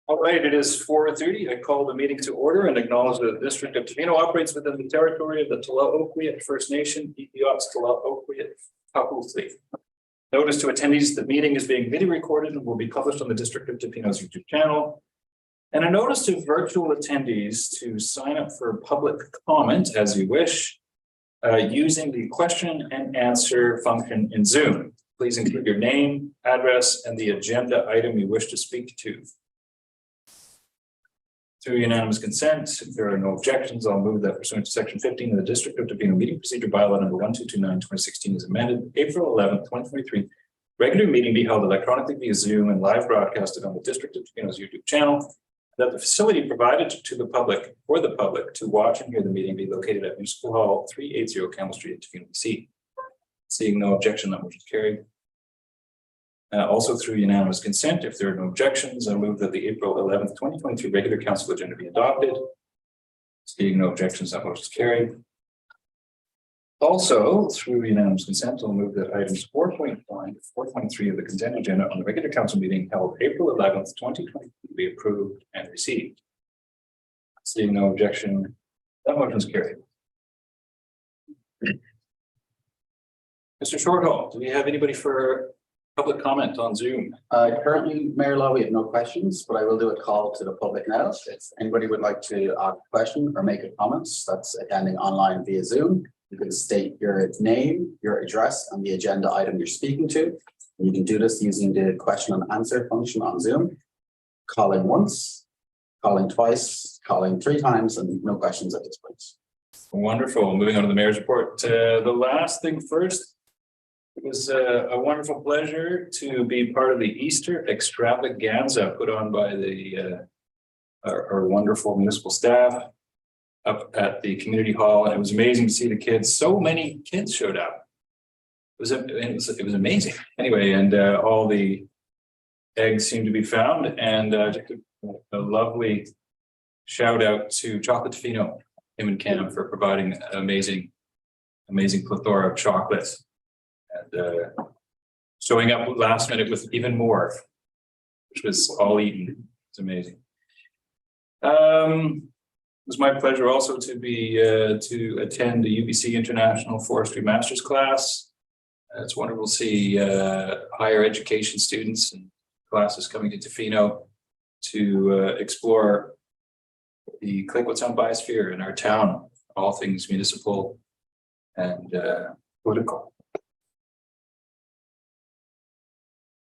All right, it is 4:30. I call the meeting to order and acknowledge that the District of Tofino operates within the territory of the Tla-o-qui-aht First Nation, Tla-o-qui-aht Notice to attendees that the meeting is being video recorded and will be published on the District of Tofino's YouTube channel. And a notice to virtual attendees to sign up for public comment as you wish using the question and answer function in Zoom. Please include your name, address, and the agenda item you wish to speak to. Through unanimous consent, if there are no objections, I'll move that pursuant to Section 15 of the District of Tofino Meeting Procedure Bylaw number 1229/2016 is amended, April 11th, 2023. Regular meeting be held electronically via Zoom and live broadcasted on the District of Tofino's YouTube channel. That the facility provided to the public, for the public, to watch and hear the meeting be located at Municipal Hall 380 Campbell Street, Tofino, BC. Seeing no objection, that motion is carried. Also through unanimous consent, if there are no objections, I move that the April 11th, 2023 regular council agenda be adopted. Seeing no objections, that motion is carried. Also, through unanimous consent, I'll move that items 4.1 to 4.3 of the consent agenda on the regular council meeting held April 11th, 2023 be approved and received. Seeing no objection, that motion is carried. Mr. Shorthall, do we have anybody for public comment on Zoom? Currently, Mayor Law, we have no questions, but I will do a call to the public now. If anybody would like to ask a question or make a comment that's attending online via Zoom, you can state your name, your address, and the agenda item you're speaking to. And you can do this using the question and answer function on Zoom. Calling once, calling twice, calling 3 times, and no questions at this point. Wonderful. Moving on to the mayor's report. The last thing first. It was a wonderful pleasure to be part of the Easter extravaganza put on by the our wonderful municipal staff up at the community hall, and it was amazing to see the kids. So many kids showed up. It was amazing. Anyway, and all the eggs seemed to be found, and just a lovely shout out to Chocolate Tofino, him and Cam, for providing an amazing plethora of chocolates. And showing up last minute with even more, which was all eaten. It's amazing. It was my pleasure also to be to attend the UBC International Forestry Masters class. It's wonderful to see higher education students and classes coming to Tofino to explore the Clayoquot Sound biosphere in our town, all things municipal and political.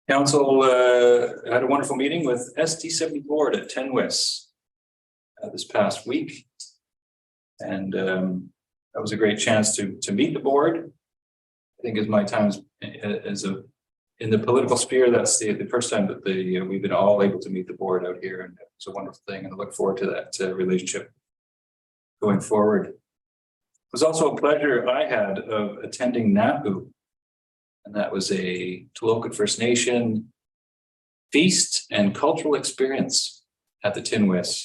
Council had a wonderful meeting with ST70 board at 10 West this past week. And that was a great chance to meet the board. I think as my time in the political sphere, that's the first time that we've been all able to meet the board out here. And it's a wonderful thing. And I look forward to that relationship going forward. It was also a pleasure I had of attending NAPU. And that was a Tla-o-qui-aht First Nation feast and cultural experience at the Tinwis.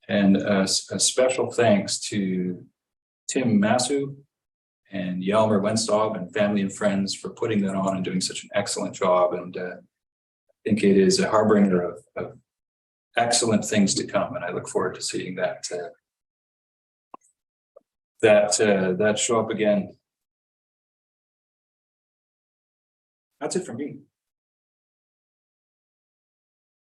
And a special thanks to Tim Masu and Yelmer Wenstob and family and friends for putting that on and doing such an excellent job. And I think it is a harbinger of excellent things to come. And I look forward to seeing that show up again. That's it for me.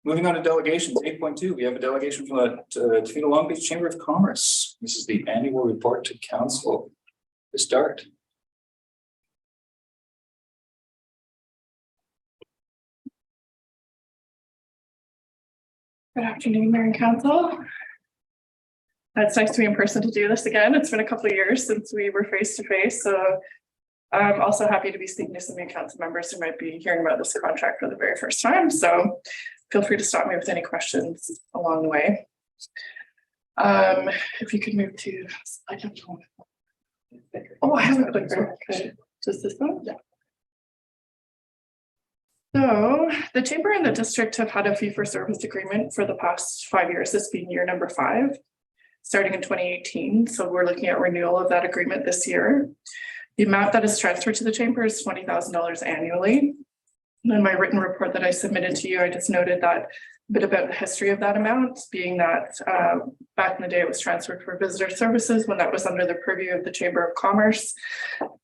Moving on to delegations, 8.2, we have a delegation from the Tofino-Long Beach Chamber of Commerce. This is the annual report to council to start. Good afternoon, Mayor and Council. It's nice to be in person to do this again. It's been a couple of years since we were face to face, so I'm also happy to be speaking to some new council members who might be hearing about this contract for the very first time. So feel free to stop me with any questions along the way. If you could move to, I don't know. Oh, I haven't clicked there. Okay. Just this one? Yeah. So the Chamber and the district have had a fee for service agreement for the past 5 years, this being year number 5, starting in 2018. So we're looking at renewal of that agreement this year. The amount that is transferred to the chamber is $20,000 annually. In my written report that I submitted to you, I just noted that bit about the history of that amount, being that back in the day it was transferred for visitor services when that was under the purview of the Chamber of Commerce.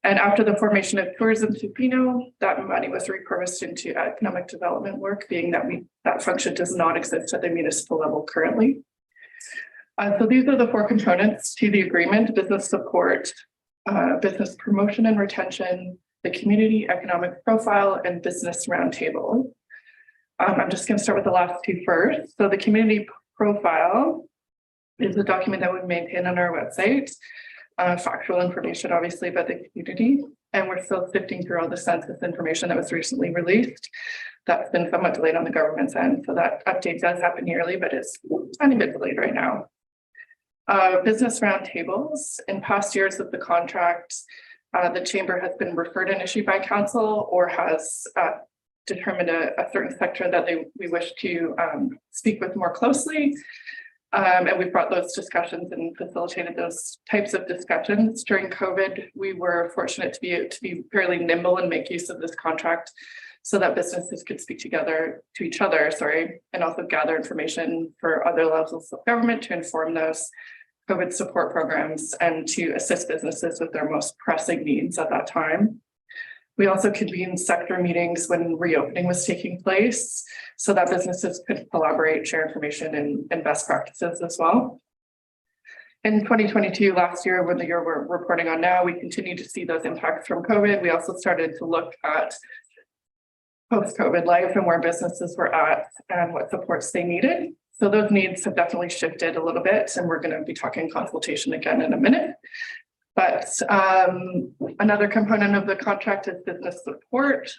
And after the formation of Tourism Tofino, that money was repurposed into economic development work, being that that function does not exist at the municipal level currently. So these are the four components to the agreement: business support, business promotion and retention, the community economic profile, and business roundtable. I'm just going to start with the last two first. So the community profile is a document that we maintain on our website, factual information, obviously, about the community. And we're still sifting through all the census information that was recently released. That's been somewhat delayed on the government's end. So that update does happen yearly, but it's a tiny bit delayed right now. Business roundtables. In past years of the contract, the chamber has been referred an issue by council or has determined a certain sector that we wish to speak with more closely. And we've brought those discussions and facilitated those types of discussions. During COVID, we were fortunate to be fairly nimble and make use of this contract so that businesses could speak to each other, and also gather information for other levels of government to inform those COVID support programs and to assist businesses with their most pressing needs at that time. We also convened sector meetings when reopening was taking place so that businesses could collaborate, share information and best practices as well. In 2022, last year, when the year we're reporting on now, we continue to see those impacts from COVID. We also started to look at post-COVID life and where businesses were at and what supports they needed. So those needs have definitely shifted a little bit, and we're going to be talking consultation again in a minute. But another component of the contract is business support.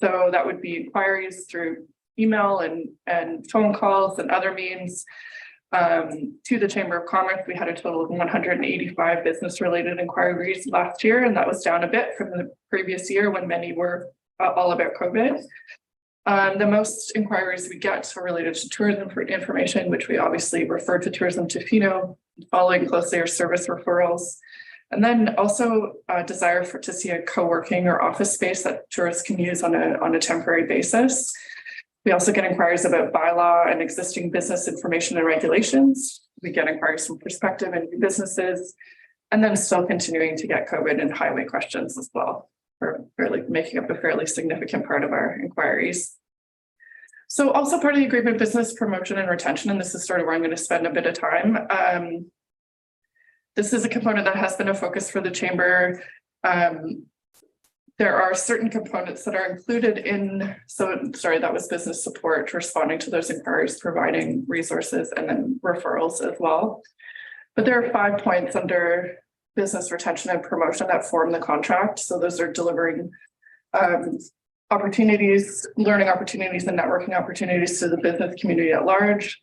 So that would be inquiries through email and phone calls and other means to the Chamber of Commerce. We had a total of 185 business-related inquiries last year, and that was down a bit from the previous year when many were all about COVID. The most inquiries we get are related to tourism for information, which we obviously refer to Tourism Tofino. Following closely are service referrals. And then also a desire to see a co-working or office space that tourists can use on a temporary basis. We also get inquiries about bylaw and existing business information and regulations. We get inquiries from prospective and new businesses, and then still continuing to get COVID and highway questions as well, for making up a fairly significant part of our inquiries. So also part of the agreement, business promotion and retention, and this is sort of where I'm going to spend a bit of time. This is a component that has been a focus for the chamber. There are certain components that are included in, that was business support, responding to those inquiries, providing resources, and then referrals as well. But there are 5 points under business retention and promotion that form the contract. So those are delivering opportunities, learning opportunities, and networking opportunities to the business community at large,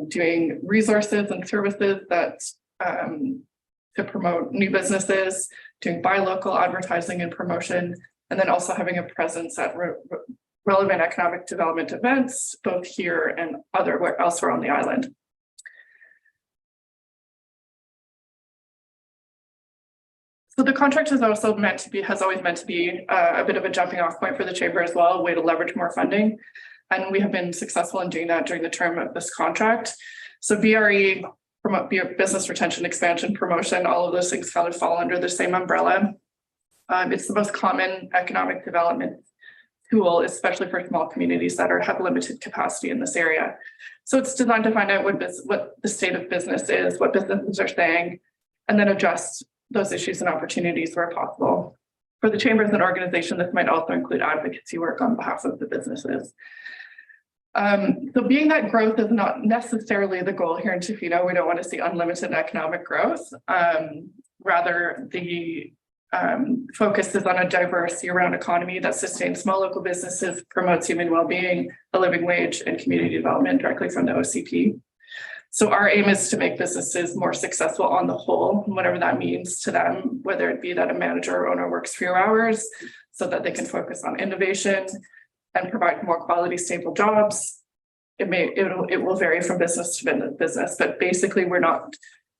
doing resources and services that to promote new businesses, doing buy local advertising and promotion, and then also having a presence at relevant economic development events, both here and elsewhere on the island. So the contract has always meant to be a bit of a jumping off point for the chamber as well, a way to leverage more funding. And we have been successful in doing that during the term of this contract. So BRE, business retention, expansion, promotion, all of those things kind of fall under the same umbrella. It's the most common economic development tool, especially for small communities that have limited capacity in this area. So it's designed to find out what the state of business is, what businesses are saying, and then adjust those issues and opportunities where possible. For the chamber as an organization, this might also include advocacy work on behalf of the businesses. So being that growth is not necessarily the goal here in Tofino, we don't want to see unlimited economic growth. Rather, the focus is on a diverse year-round economy that sustains small local businesses, promotes human well-being, a living wage, and community development directly from the OCP. So our aim is to make businesses more successful on the whole, whatever that means to them, whether it be that a manager or owner works fewer hours so that they can focus on innovation and provide more quality, stable jobs. It will vary from business to business, but basically we're not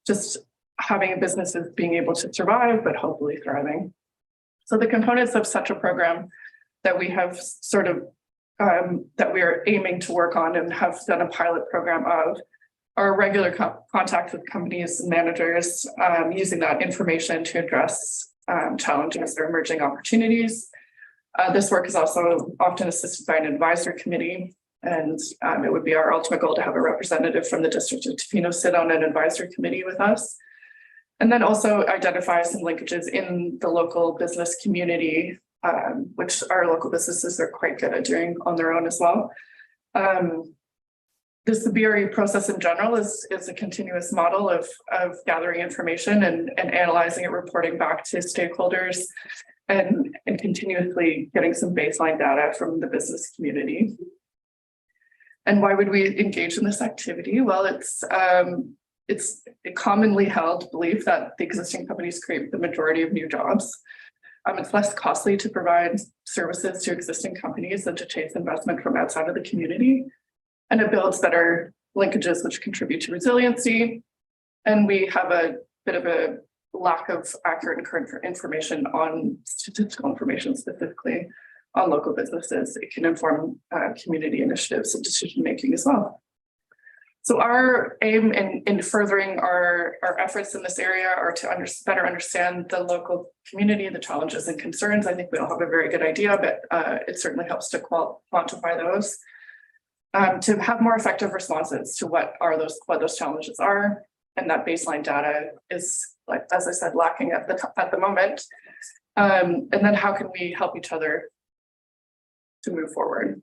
just having a business as being able to survive, but hopefully thriving. So the components of such a program that we have sort of that we are aiming to work on and have done a pilot program of are regular contact with companies and managers, using that information to address challenges or emerging opportunities. This work is also often assisted by an advisory committee, and it would be our ultimate goal to have a representative from the District of Tofino sit on an advisory committee with us. And then also identify some linkages in the local business community, which our local businesses are quite good at doing on their own as well. The BRE process in general is a continuous model of gathering information and analyzing it, reporting back to stakeholders, and continuously getting some baseline data from the business community. And why would we engage in this activity? Well, it's a commonly held belief that the existing companies create the majority of new jobs. It's less costly to provide services to existing companies than to chase investment from outside of the community. And it builds better linkages, which contribute to resiliency. And we have a bit of a lack of accurate and current information on statistical information, specifically on local businesses. It can inform community initiatives and decision-making as well. So our aim in furthering our efforts in this area are to better understand the local community, the challenges and concerns. I think we all have a very good idea, but it certainly helps to quantify those. To have more effective responses to what those challenges are, and that baseline data is, like as I said, lacking at the moment. And then how can we help each other to move forward?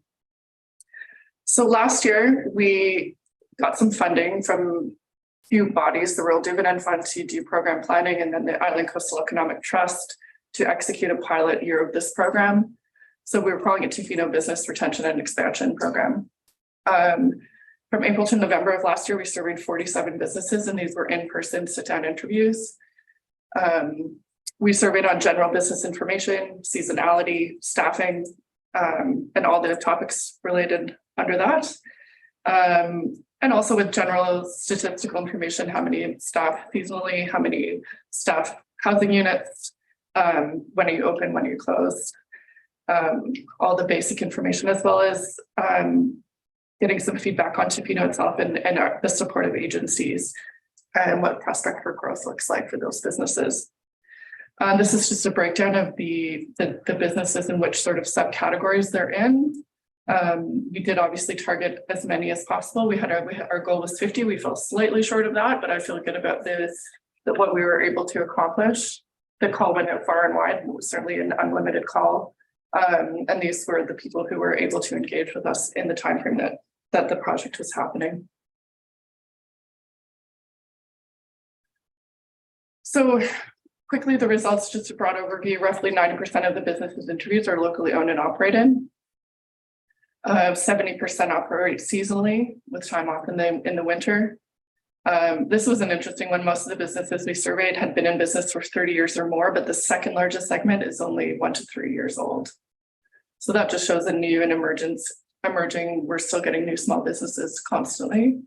So last year we got some funding from a few bodies, the Rural Dividend Fund to do program planning, and then the Island Coastal Economic Trust to execute a pilot year of this program. So we were calling it Tofino Business Retention and Expansion Program. From April to November of last year, we surveyed 47 businesses, and these were in-person sit-down interviews. We surveyed on general business information, seasonality, staffing, and all the topics related under that. And also with general statistical information, how many staff seasonally, how many staff housing units, when are you open, when are you closed, all the basic information, as well as getting some feedback on Tofino itself and the supportive agencies and what prospect for growth looks like for those businesses. This is just a breakdown of the businesses and which sort of subcategories they're in. We did obviously target as many as possible. We had our goal was 50. We fell slightly short of that, but I feel good about what we were able to accomplish. The call went out far and wide. It was certainly an unlimited call. And these were the people who were able to engage with us in the timeframe that the project was happening. So quickly, the results, just a broad overview, roughly 90% of the businesses interviews are locally owned and operated. 70% operate seasonally with time off in the winter. This was an interesting one. Most of the businesses we surveyed had been in business for 30 years or more, but the second largest segment is only 1 to 3 years old. So that just shows a new and emerging. We're still getting new small businesses constantly.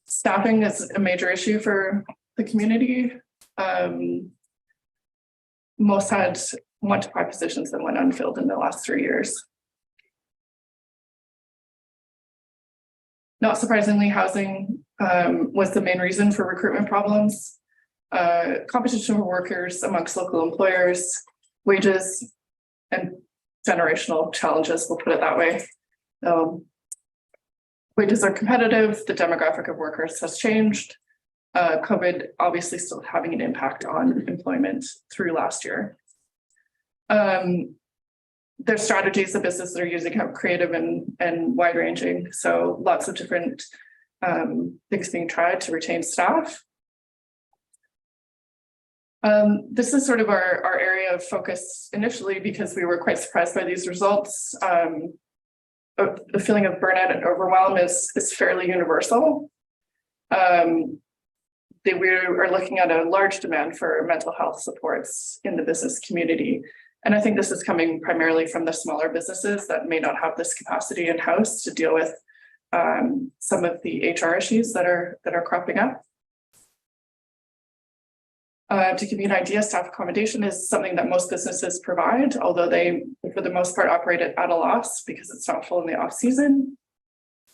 Staffing is a major issue for the community. Most had 1 to 5 positions that went unfilled in the last 3 years. Not surprisingly, housing was the main reason for recruitment problems. Competition for workers amongst local employers, wages, and generational challenges, we'll put it that way. Wages are competitive, the demographic of workers has changed. COVID obviously still having an impact on employment through last year. Their strategies the businesses are using have creative and wide-ranging, so lots of different things being tried to retain staff. This is sort of our area of focus initially because we were quite surprised by these results. The feeling of burnout and overwhelm is fairly universal. We are looking at a large demand for mental health supports in the business community. And I think this is coming primarily from the smaller businesses that may not have this capacity in-house to deal with some of the HR issues that are cropping up. To give you an idea, staff accommodation is something that most businesses provide, although they, for the most part, operate at a loss because it's not full in the off season.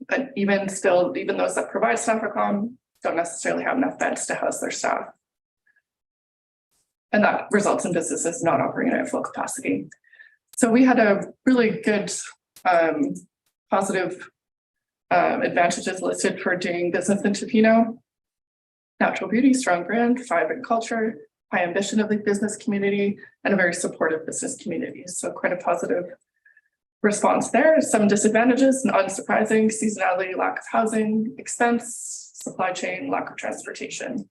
But even still, even those that provide staff accom don't necessarily have enough beds to house their staff. And that results in businesses not operating at full capacity. So we had a really good positive advantages listed for doing business in Tofino. Natural beauty, strong brand, vibrant culture, high ambition of the business community, and a very supportive business community. So quite a positive response there. Some disadvantages, and unsurprising, seasonality, lack of housing, expense, supply chain, lack of transportation.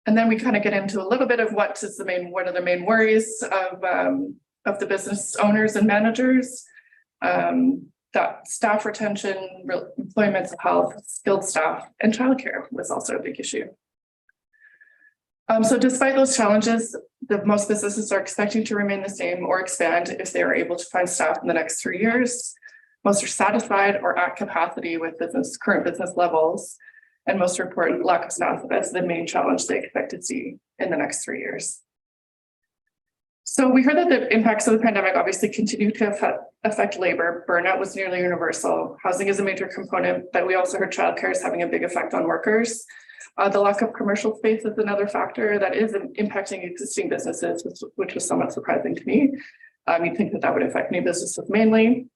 And then we kind of get into a little bit of what are the main worries of the business owners and managers. That staff retention, employment, health, skilled staff, and childcare was also a big issue. So despite those challenges, most businesses are expecting to remain the same or expand if they are able to find staff in the next 3 years. Most are satisfied or at capacity with current business levels, and most report lack of staff as the main challenge they expect to see in the next 3 years. So we heard that the impacts of the pandemic obviously continue to affect labor. Burnout was nearly universal. Housing is a major component, but we also heard childcare is having a big effect on workers. The lack of commercial space is another factor that is impacting existing businesses, which was somewhat surprising to me. You'd think that would affect new businesses mainly.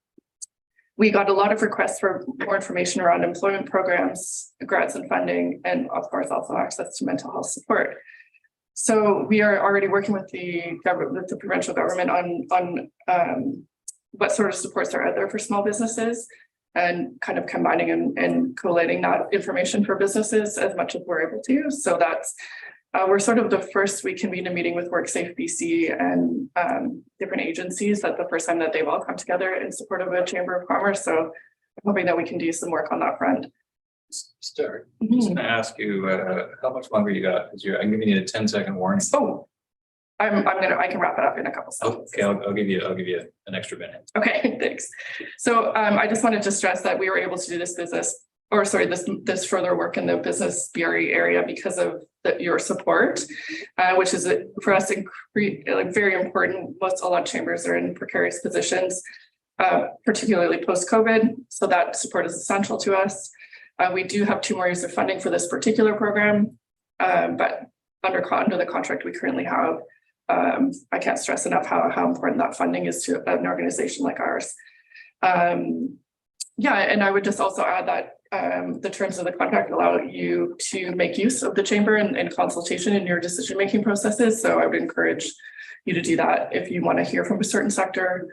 We got a lot of requests for more information around employment programs, grants and funding, and of course also access to mental health support. So we are already working with the provincial government on what sort of supports are out there for small businesses, and kind of combining and collating that information for businesses as much as we're able to. So that's we're sort of the first. We convened a meeting with WorkSafe BC and different agencies. That's the first time that they've all come together in support of a Chamber of Commerce. So I'm hoping that we can do some work on that front. Start. I'm just gonna ask you how much longer you got, because I'm giving you a 10-second warning. Oh, I can wrap it up in a couple seconds. Okay, I'll give you an extra minute. Okay, thanks. So I just wanted to stress that we were able to do this this further work in the business BRE area because of your support, which is for us very important. A lot of chambers are in precarious positions, particularly post-COVID. So that support is essential to us. We do have 2 more years of funding for this particular program, but under the contract we currently have, I can't stress enough how important that funding is to an organization like ours. Yeah, and I would just also add that the terms of the contract allow you to make use of the chamber and consultation in your decision-making processes. So I would encourage you to do that if you want to hear from a certain sector.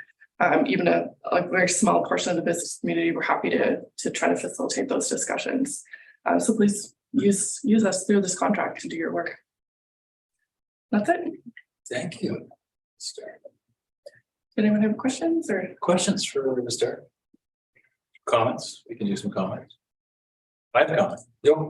Even a very small portion of the business community, we're happy to try to facilitate those discussions. So please use us through this contract to do your work. That's it. Thank you. Did anyone have questions or Questions for Mr. Comments? We can do some comments. I have a comment.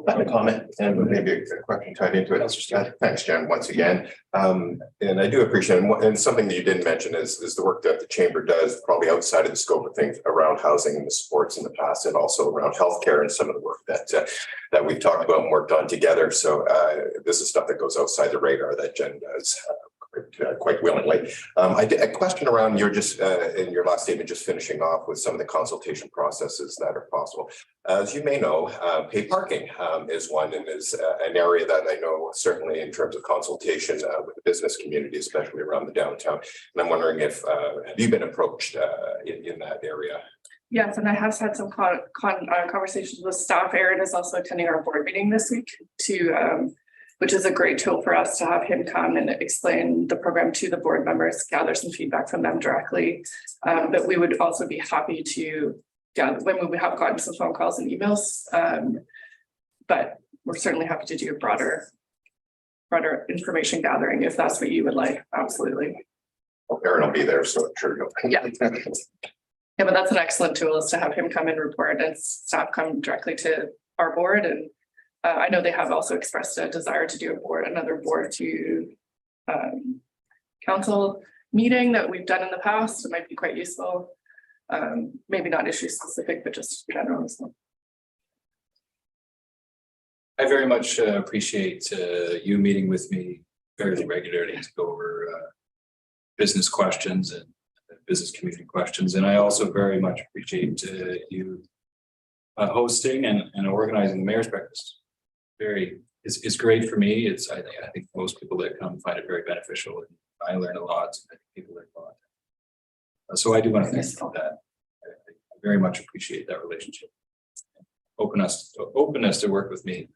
I have a comment and maybe a question tied into it. Thanks, Jen, once again. And I do appreciate it. And something that you didn't mention is the work that the chamber does, probably outside of the scope of things around housing and the supports in the past, and also around healthcare and some of the work that we've talked about and worked on together. So this is stuff that goes outside the radar that Jen does. Quite willingly. I did a question around your in your last statement, just finishing off with some of the consultation processes that are possible. As you may know, paid parking is one, and is an area that I know certainly in terms of consultation with the business community, especially around the downtown. And I'm wondering if have you been approached in that area? Yes, and I have had some conversations with staff. Aaron is also attending our board meeting this week which is a great tool for us to have him come and explain the program to the board members, gather some feedback from them directly. But we would also be happy to, when we have gotten some phone calls and emails, but we're certainly happy to do a broader information gathering if that's what you would like. Absolutely. Well, Aaron will be there, so I'm sure you'll. Yeah. Yeah, but that's an excellent tool, is to have him come and report and staff come directly to our board. And I know they have also expressed a desire to do another board to council meeting that we've done in the past. It might be quite useful. Maybe not issue specific, but just general. I very much appreciate you meeting with me fairly regularly to go over business questions and business community questions. And I also very much appreciate you hosting and organizing the mayor's breakfast. It's great for me. I think most people that come find it very beneficial. And I learn a lot. I think people learn a lot. So I do want to thank you for that. I very much appreciate that relationship. Openness to work with me.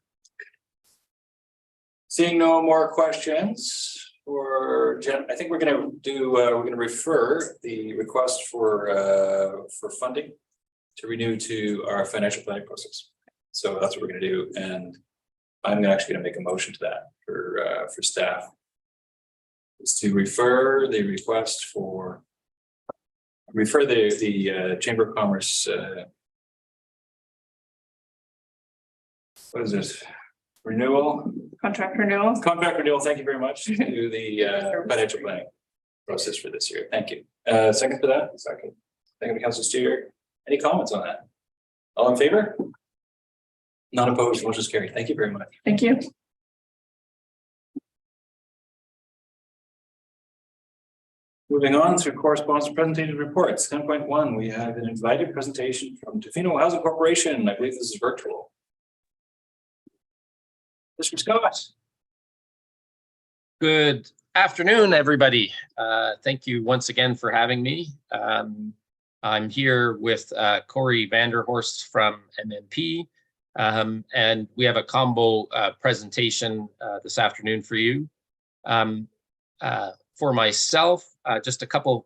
Seeing no more questions for Jen, I think we're going to refer the request for funding to renew to our financial planning process. So that's what we're going to do, and I'm actually going to make a motion to that for staff. Is to refer the request for the Chamber of Commerce. What is this? Renewal? Contract renewal. Contract renewal, thank you very much, to the financial planning process for this year. Thank you. Second for that? Second. Thank you, Councilor Steer. Any comments on that? All in favor? Not opposed, motion is carried. Thank you very much. Thank you. Moving on through correspondence and presentation reports. 10.1, we have an invited presentation from Tofino Housing Corporation. I believe this is virtual. Mr. Scott. Good afternoon, everybody. Thank you once again for having me. I'm here with Corey Vanderhorst from MMP, and we have a combo presentation this afternoon for you. For myself, just a couple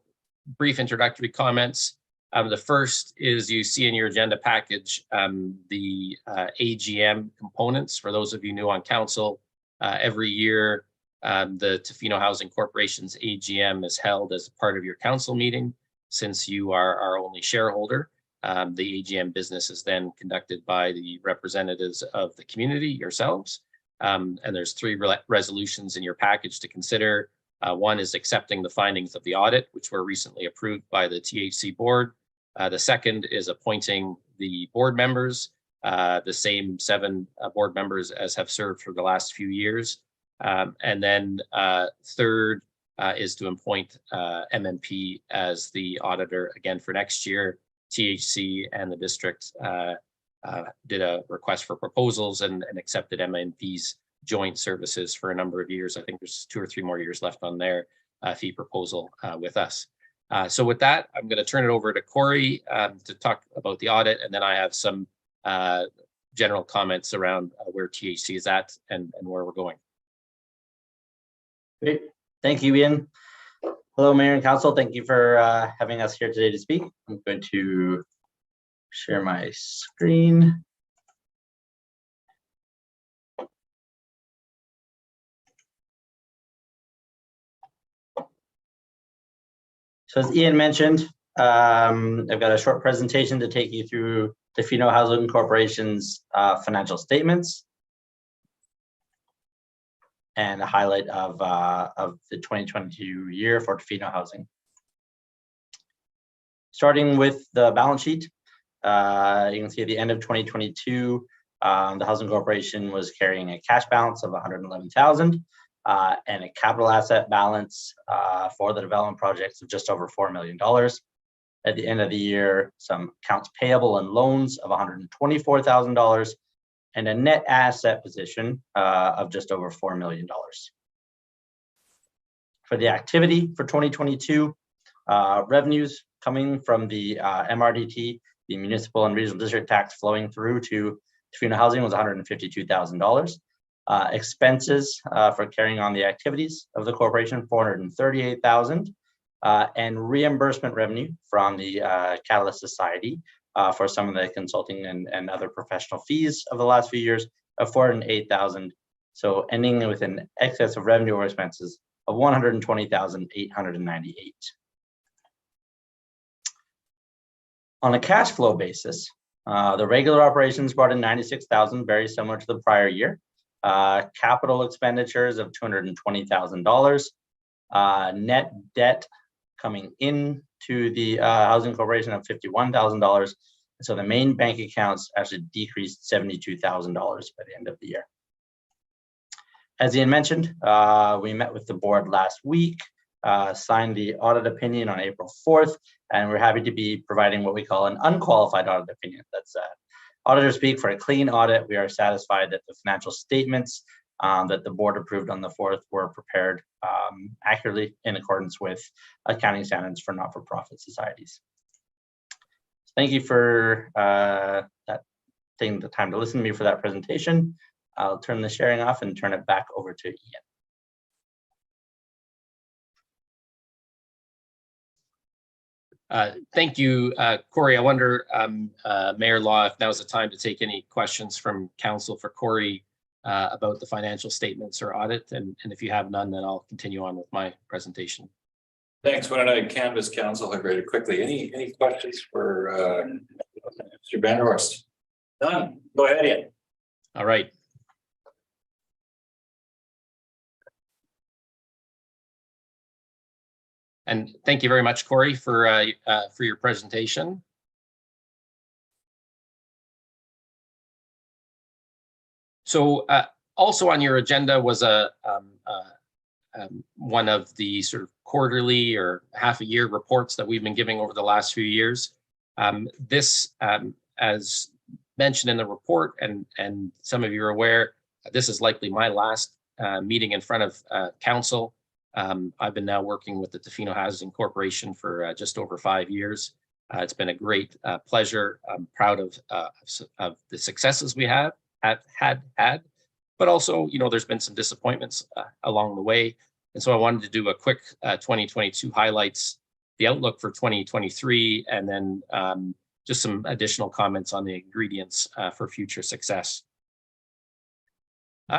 brief introductory comments. The first is, you see in your agenda package the AGM components. For those of you new on council, every year the Tofino Housing Corporation's AGM is held as part of your council meeting. Since you are our only shareholder, the AGM business is then conducted by the representatives of the community, yourselves. And there's three resolutions in your package to consider. One is accepting the findings of the audit, which were recently approved by the THC board. The second is appointing the board members, the same 7 board members as have served for the last few years. And then third is to appoint MMP as the auditor again for next year. THC and the district did a request for proposals and accepted MMP's joint services for a number of years. I think there's 2 or 3 more years left on their fee proposal with us. So with that, I'm going to turn it over to Corey to talk about the audit, and then I have some general comments around where THC is at and where we're going. Great. Thank you, Ian. Hello, Mayor and Council. Thank you for having us here today to speak. I'm going to share my screen. So as Ian mentioned, I've got a short presentation to take you through Tofino Housing Corporation's financial statements and a highlight of the 2022 year for Tofino Housing. Starting with the balance sheet, you can see at the end of 2022, the Housing Corporation was carrying a cash balance of $111,000 and a capital asset balance for the development projects of just over $4 million. At the end of the year, some accounts payable and loans of $124,000 and a net asset position of just over $4 million. For the activity for 2022, revenues coming from the MRDT, the municipal and regional district tax flowing through to Tofino Housing was $152,000. Expenses for carrying on the activities of the corporation, $438,000, and reimbursement revenue from the Catalyst Society for some of the consulting and other professional fees of the last few years of $408,000. So ending with an excess of revenue or expenses of $120,898. On a cash flow basis, the regular operations brought in $96,000, very similar to the prior year. Capital expenditures of $220,000, net debt coming in to the Housing Corporation of $51,000, So the main bank accounts actually decreased $72,000 by the end of the year. As Ian mentioned, we met with the board last week, signed the audit opinion on April 4th, and we're happy to be providing what we call an unqualified audit opinion. That's auditors speak for a clean audit. We are satisfied that the financial statements that the board approved on the 4th were prepared accurately in accordance with accounting standards for not-for-profit societies. Thank you for taking the time to listen to me for that presentation. I'll turn the sharing off and turn it back over to Ian. Thank you, Corey. I wonder, Mayor Law, if now's the time to take any questions from council for Corey about the financial statements or audit, and if you have none, then I'll continue on with my presentation. Thanks. Why don't I canvass council very quickly? Any questions for Mr. Vanderhorst? None. Go ahead, Ian. All right. And thank you very much, Corey, for your presentation. So also on your agenda was one of the sort of quarterly or half a year reports that we've been giving over the last few years. This, as mentioned in the report, and some of you are aware, this is likely my last meeting in front of council. I've been now working with the Tofino Housing Corporation for just over 5 years. It's been a great pleasure. I'm proud of the successes we have had, but also, you know, there's been some disappointments along the way. And so I wanted to do a quick 2022 highlights, the outlook for 2023, and then just some additional comments on the ingredients for future success.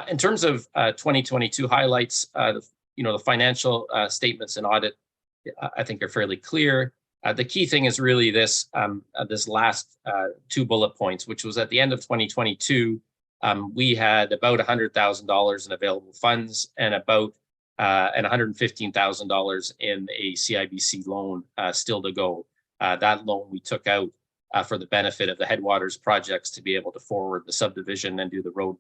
In terms of 2022 highlights, you know, the financial statements and audit, I think, are fairly clear. The key thing is really this last 2 bullet points, which was at the end of 2022, we had about $100,000 in available funds and about and $115,000 in a CIBC loan still to go. That loan we took out for the benefit of the Headwaters projects to be able to forward the subdivision and do the road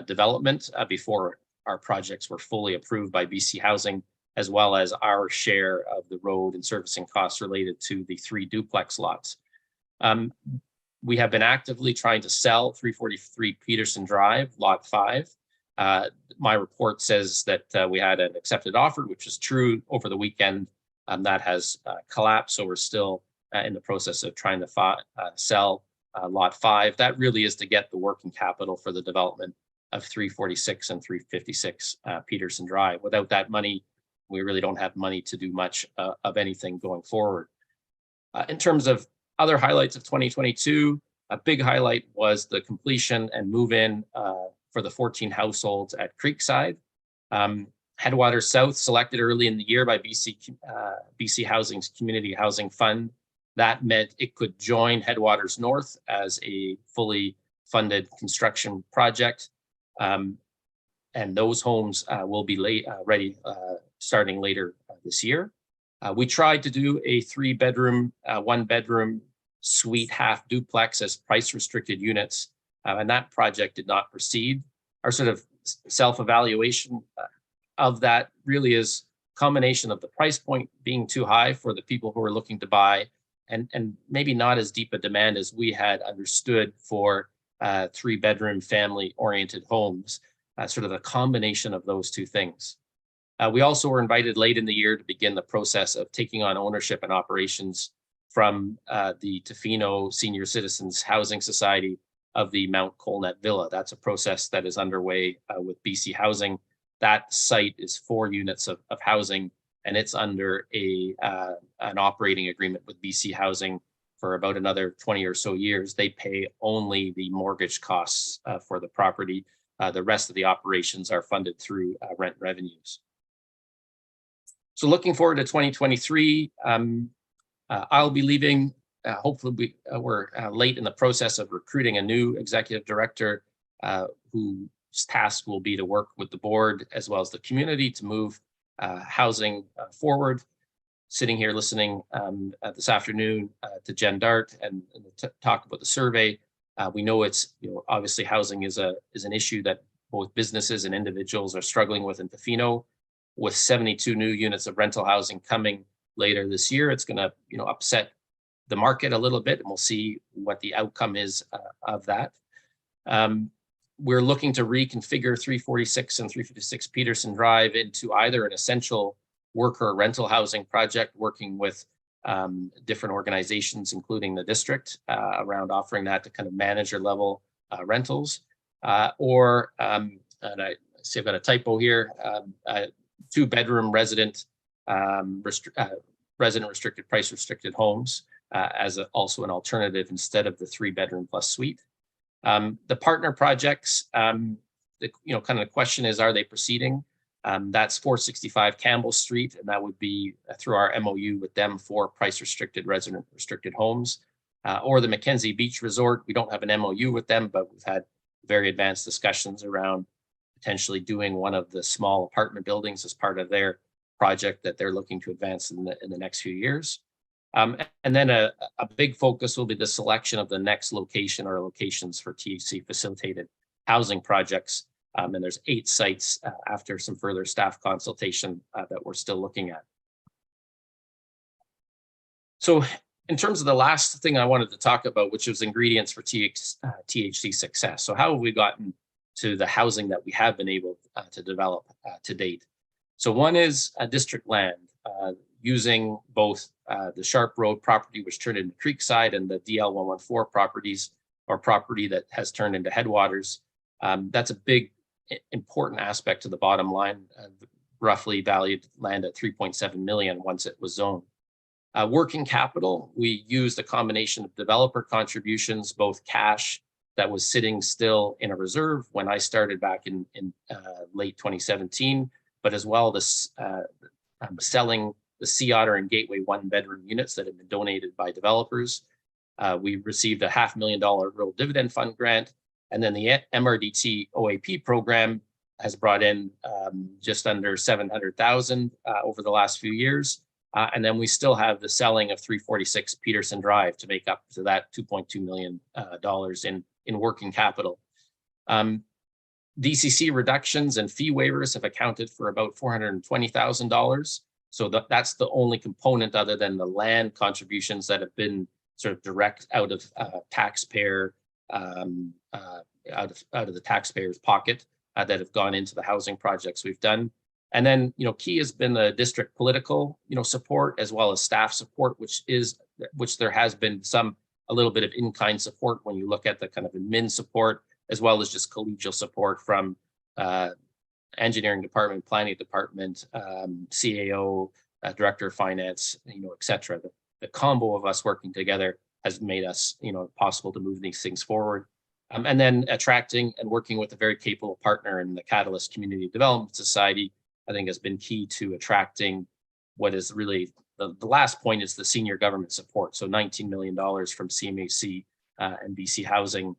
development before our projects were fully approved by BC Housing, as well as our share of the road and servicing costs related to the 3 duplex lots. We have been actively trying to sell 343 Peterson Drive, Lot 5. My report says that we had an accepted offer, which is true over the weekend. That has collapsed, so we're still in the process of trying to sell Lot 5. That really is to get the working capital for the development of 346 and 356 Peterson Drive. Without that money, we really don't have money to do much of anything going forward. In terms of other highlights of 2022, a big highlight was the completion and move-in for the 14 households at Creekside. Headwaters South, selected early in the year by BC Housing's Community Housing Fund. That meant it could join Headwaters North as a fully funded construction project. And those homes will be ready starting later this year. We tried to do a 3-bedroom, 1-bedroom suite half duplex as price restricted units, and that project did not proceed. Our sort of self-evaluation of that really is a combination of the price point being too high for the people who are looking to buy, and maybe not as deep a demand as we had understood for 3-bedroom family-oriented homes, sort of a combination of those two things. We also were invited late in the year to begin the process of taking on ownership and operations from the Tofino Senior Citizens Housing Society of the Mount Colnet Villa. That's a process that is underway with BC Housing. That site is 4 units of housing, and it's under an operating agreement with BC Housing for about another 20 or so years. They pay only the mortgage costs for the property. The rest of the operations are funded through rent revenues. So looking forward to 2023, I'll be leaving. Hopefully we're late in the process of recruiting a new executive director whose task will be to work with the board as well as the community to move housing forward. sitting here listening this afternoon to Jen Dart and talk about the survey, we know it's, obviously housing is an issue that both businesses and individuals are struggling with in Tofino. With 72 new units of rental housing coming later this year, it's going to, upset the market a little bit, and we'll see what the outcome is of that. We're looking to reconfigure 346 and 356 Peterson Drive into either an essential worker rental housing project, working with different organizations, including the district, around offering that to kind of manager level rentals, or and I see I've got a typo here, 2-bedroom resident restricted price restricted homes as also an alternative instead of the 3-bedroom plus suite. The partner projects, kind of the question is, are they proceeding? That's 465 Campbell Street, and that would be through our MOU with them for price restricted resident restricted homes, or the Mackenzie Beach Resort. We don't have an MOU with them, but we've had very advanced discussions around potentially doing one of the small apartment buildings as part of their project that they're looking to advance in the next few years. And then a big focus will be the selection of the next location or locations for THC facilitated housing projects. And there's 8 sites after some further staff consultation that we're still looking at. So in terms of the last thing I wanted to talk about, which was ingredients for THC success. So how have we gotten to the housing that we have been able to develop to date? So one is district land, using both the Sharp Road property, which turned into Creekside, and the DL114 properties, or property that has turned into Headwaters. That's a big, important aspect to the bottom line, roughly valued land at 3.7 million once it was zoned. Working capital, we used a combination of developer contributions, both cash that was sitting still in a reserve when I started back in late 2017, but as well as selling the Sea Otter and Gateway 1-bedroom units that had been donated by developers. We received a $500,000 rural dividend fund grant, and then the MRDT OAP program has brought in just under 700,000 over the last few years. And then we still have the selling of 346 Peterson Drive to make up to that $2.2 million in working capital. DCC reductions and fee waivers have accounted for about $420,000. So that's the only component other than the land contributions that have been sort of direct out of taxpayer, out of the taxpayer's pocket that have gone into the housing projects we've done. And then, key has been the district political, support, as well as staff support, which there has been a little bit of in-kind support when you look at the kind of admin support, as well as just collegial support from engineering department, planning department, CAO, director of finance, et cetera. The combo of us working together has made us, possible to move these things forward. And then attracting and working with a very capable partner in the Catalyst Community Development Society, I think, has been key to attracting what is really the last point is the senior government support. So $19 million from CMHC and BC Housing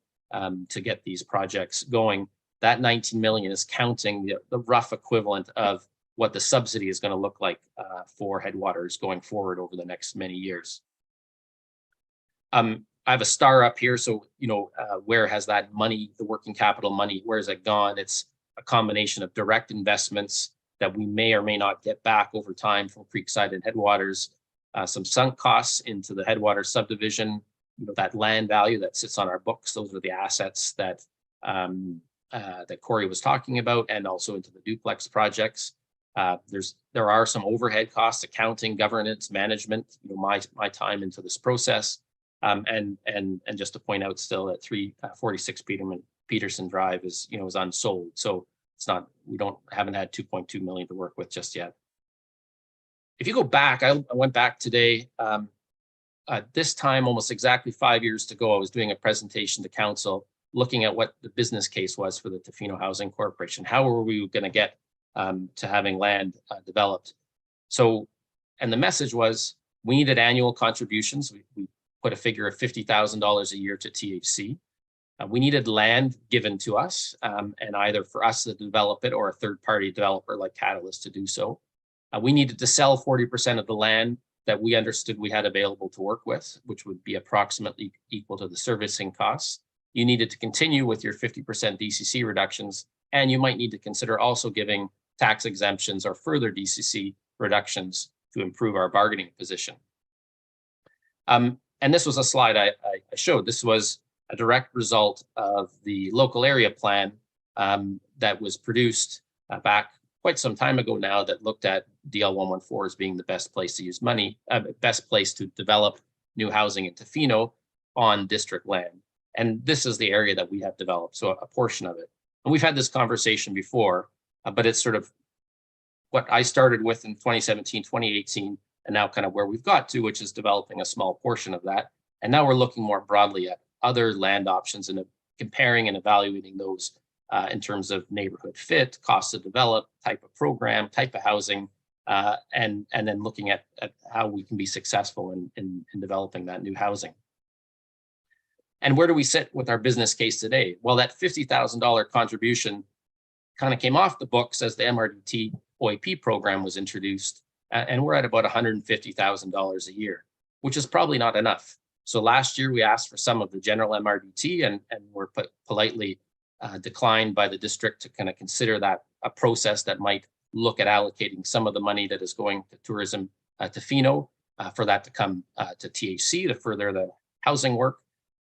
to get these projects going. That 19 million is counting the rough equivalent of what the subsidy is going to look like for Headwaters going forward over the next many years. I have a star up here. So, where has that money, the working capital money, where has it gone? It's a combination of direct investments that we may or may not get back over time from Creekside and Headwaters, some sunk costs into the Headwaters subdivision, that land value that sits on our books. Those are the assets that that Corey was talking about, and also into the duplex projects. There are some overhead costs, accounting, governance, management, my time into this process. And just to point out still that 346 Peterson Drive is unsold. So it's not, haven't had 2.2 million to work with just yet. If you go back, I went back today, this time almost exactly 5 years ago, I was doing a presentation to council looking at what the business case was for the Tofino Housing Corporation. How were we going to get to having land developed? So, and the message was we needed annual contributions. We put a figure of $50,000 a year to THC. We needed land given to us, and either for us to develop it or a third-party developer like Catalyst to do so. We needed to sell 40% of the land that we understood we had available to work with, which would be approximately equal to the servicing costs. You needed to continue with your 50% DCC reductions, and you might need to consider also giving tax exemptions or further DCC reductions to improve our bargaining position. And this was a slide I showed. This was a direct result of the local area plan that was produced back quite some time ago now, that looked at DL 114 as being the best place to use money, best place to develop new housing in Tofino on district land. And this is the area that we have developed, so a portion of it. And we've had this conversation before, but it's sort of what I started with in 2017, 2018, and now kind of where we've got to, which is developing a small portion of that. And now we're looking more broadly at other land options and comparing and evaluating those in terms of neighborhood fit, cost to develop, type of program, type of housing, and then looking at how we can be successful in developing that new housing. And where do we sit with our business case today? Well, that $50,000 contribution kind of came off the books as the MRDT OAP program was introduced, and we're at about $150,000 a year, which is probably not enough. So last year we asked for some of the general MRDT and were politely declined by the district to kind of consider that a process that might look at allocating some of the money that is going to tourism Tofino for that to come to THC to further the housing work.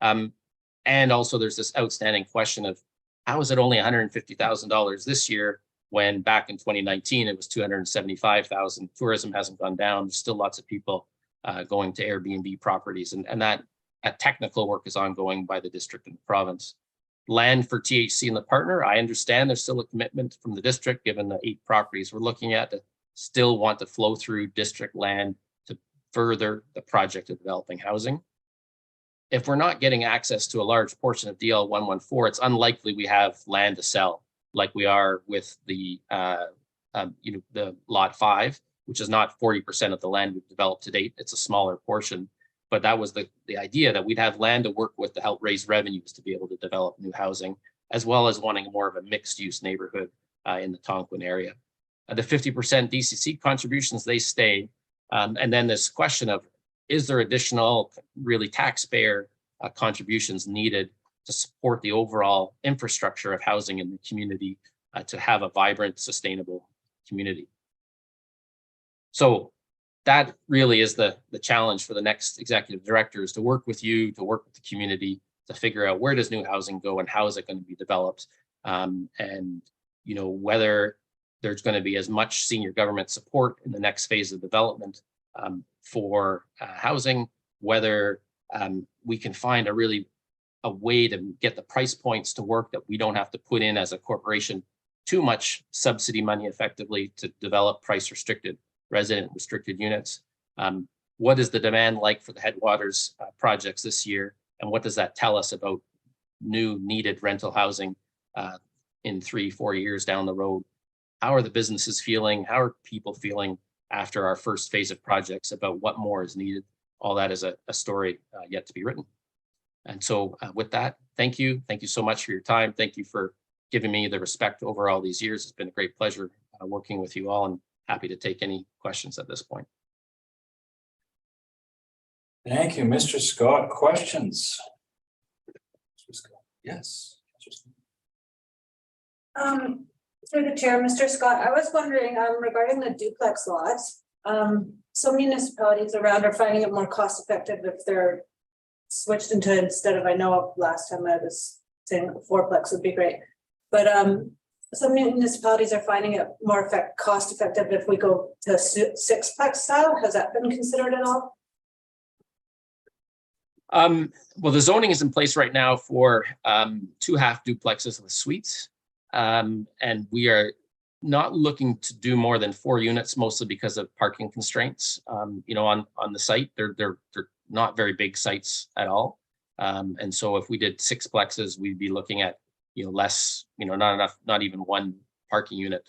And also there's this outstanding question of how is it only $150,000 this year when back in 2019 it was $275,000. Tourism hasn't gone down. There's still lots of people going to Airbnb properties, and that technical work is ongoing by the district and the province. Land for THC and the partner, I understand there's still a commitment from the district, given the 8 properties we're looking at, to still want to flow through district land to further the project of developing housing. If we're not getting access to a large portion of DL 114, it's unlikely we have land to sell like we are with the the lot 5, which is not 40% of the land we've developed to date. It's a smaller portion, but that was the idea, that we'd have land to work with to help raise revenues to be able to develop new housing, as well as wanting more of a mixed use neighborhood in the Tonquin area. The 50% DCC contributions, they stay. And then this question of, is there additional really taxpayer contributions needed to support the overall infrastructure of housing in the community to have a vibrant, sustainable community? So that really is the challenge for the next executive director, is to work with you, to work with the community, to figure out where does new housing go and how is it going to be developed, and whether there's going to be as much senior government support in the next phase of development for housing, whether we can find a way to get the price points to work, that we don't have to put in as a corporation too much subsidy money effectively to develop price restricted, resident restricted units. What is the demand like for the Headwaters projects this year? And what does that tell us about new needed rental housing in 3-4 years down the road? How are the businesses feeling? How are people feeling after our first phase of projects about what more is needed? All that is a story yet to be written. And so with that, thank you. Thank you so much for your time. Thank you for giving me the respect over all these years. It's been a great pleasure working with you all, and happy to take any questions at this point. Thank you, Mr. Scott. Questions? Mr. Scott. Yes. Through the chair, Mr. Scott, I was wondering regarding the duplex lots. Some municipalities around are finding it more cost effective if they're switched into, instead of, I know last time I was saying a 4-plex would be great, but some municipalities are finding it more cost effective if we go to 6-plex style. Has that been considered at all? Well, the zoning is in place right now for 2 half duplexes with suites. And we are not looking to do more than 4 units, mostly because of parking constraints. On the site, they're not very big sites at all. And so if we did 6 plexes, we'd be looking at, less, not even 1 parking unit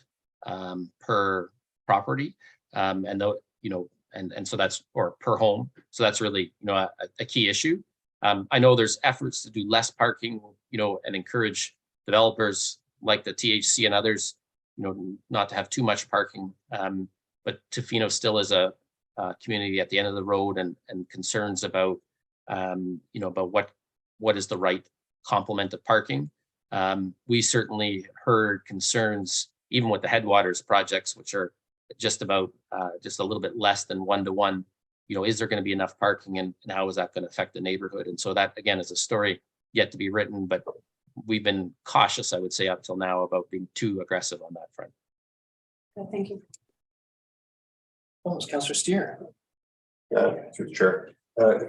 per property. And so that's, or per home. So that's really, a key issue. I know there's efforts to do less parking, and encourage developers like the THC and others, not to have too much parking. but Tofino still is a community at the end of the road, and concerns about, about what is the right complement of parking. We certainly heard concerns, even with the Headwaters projects, which are just about just a little bit less than 1-to-1. Is there going to be enough parking, and how is that going to affect the neighborhood? And so that, again, is a story yet to be written, but we've been cautious, I would say, up till now about being too aggressive on that front. Thank you. Oh, it's Councillor Steer. Through the chair.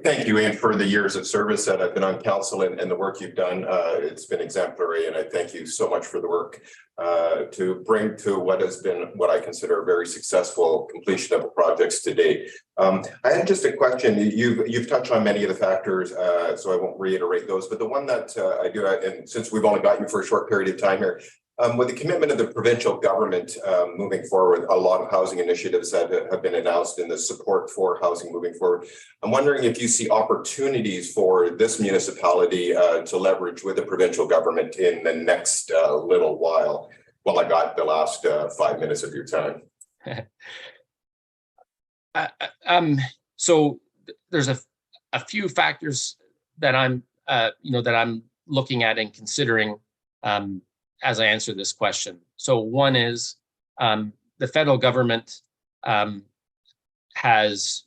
Thank you, Ian, for the years of service that I've been on council and the work you've done. It's been exemplary, and I thank you so much for the work to bring to what has been what I consider a very successful completion of the projects to date. I had just a question. You've touched on many of the factors, so I won't reiterate those, but the one that I do, and since we've only got you for a short period of time here, with the commitment of the provincial government moving forward, a lot of housing initiatives that have been announced in the support for housing moving forward. I'm wondering if you see opportunities for this municipality to leverage with the provincial government in the next little while. Well, I got the last 5 minutes of your time. So there's a few factors that I'm that I'm looking at and considering as I answer this question. So one is the federal government has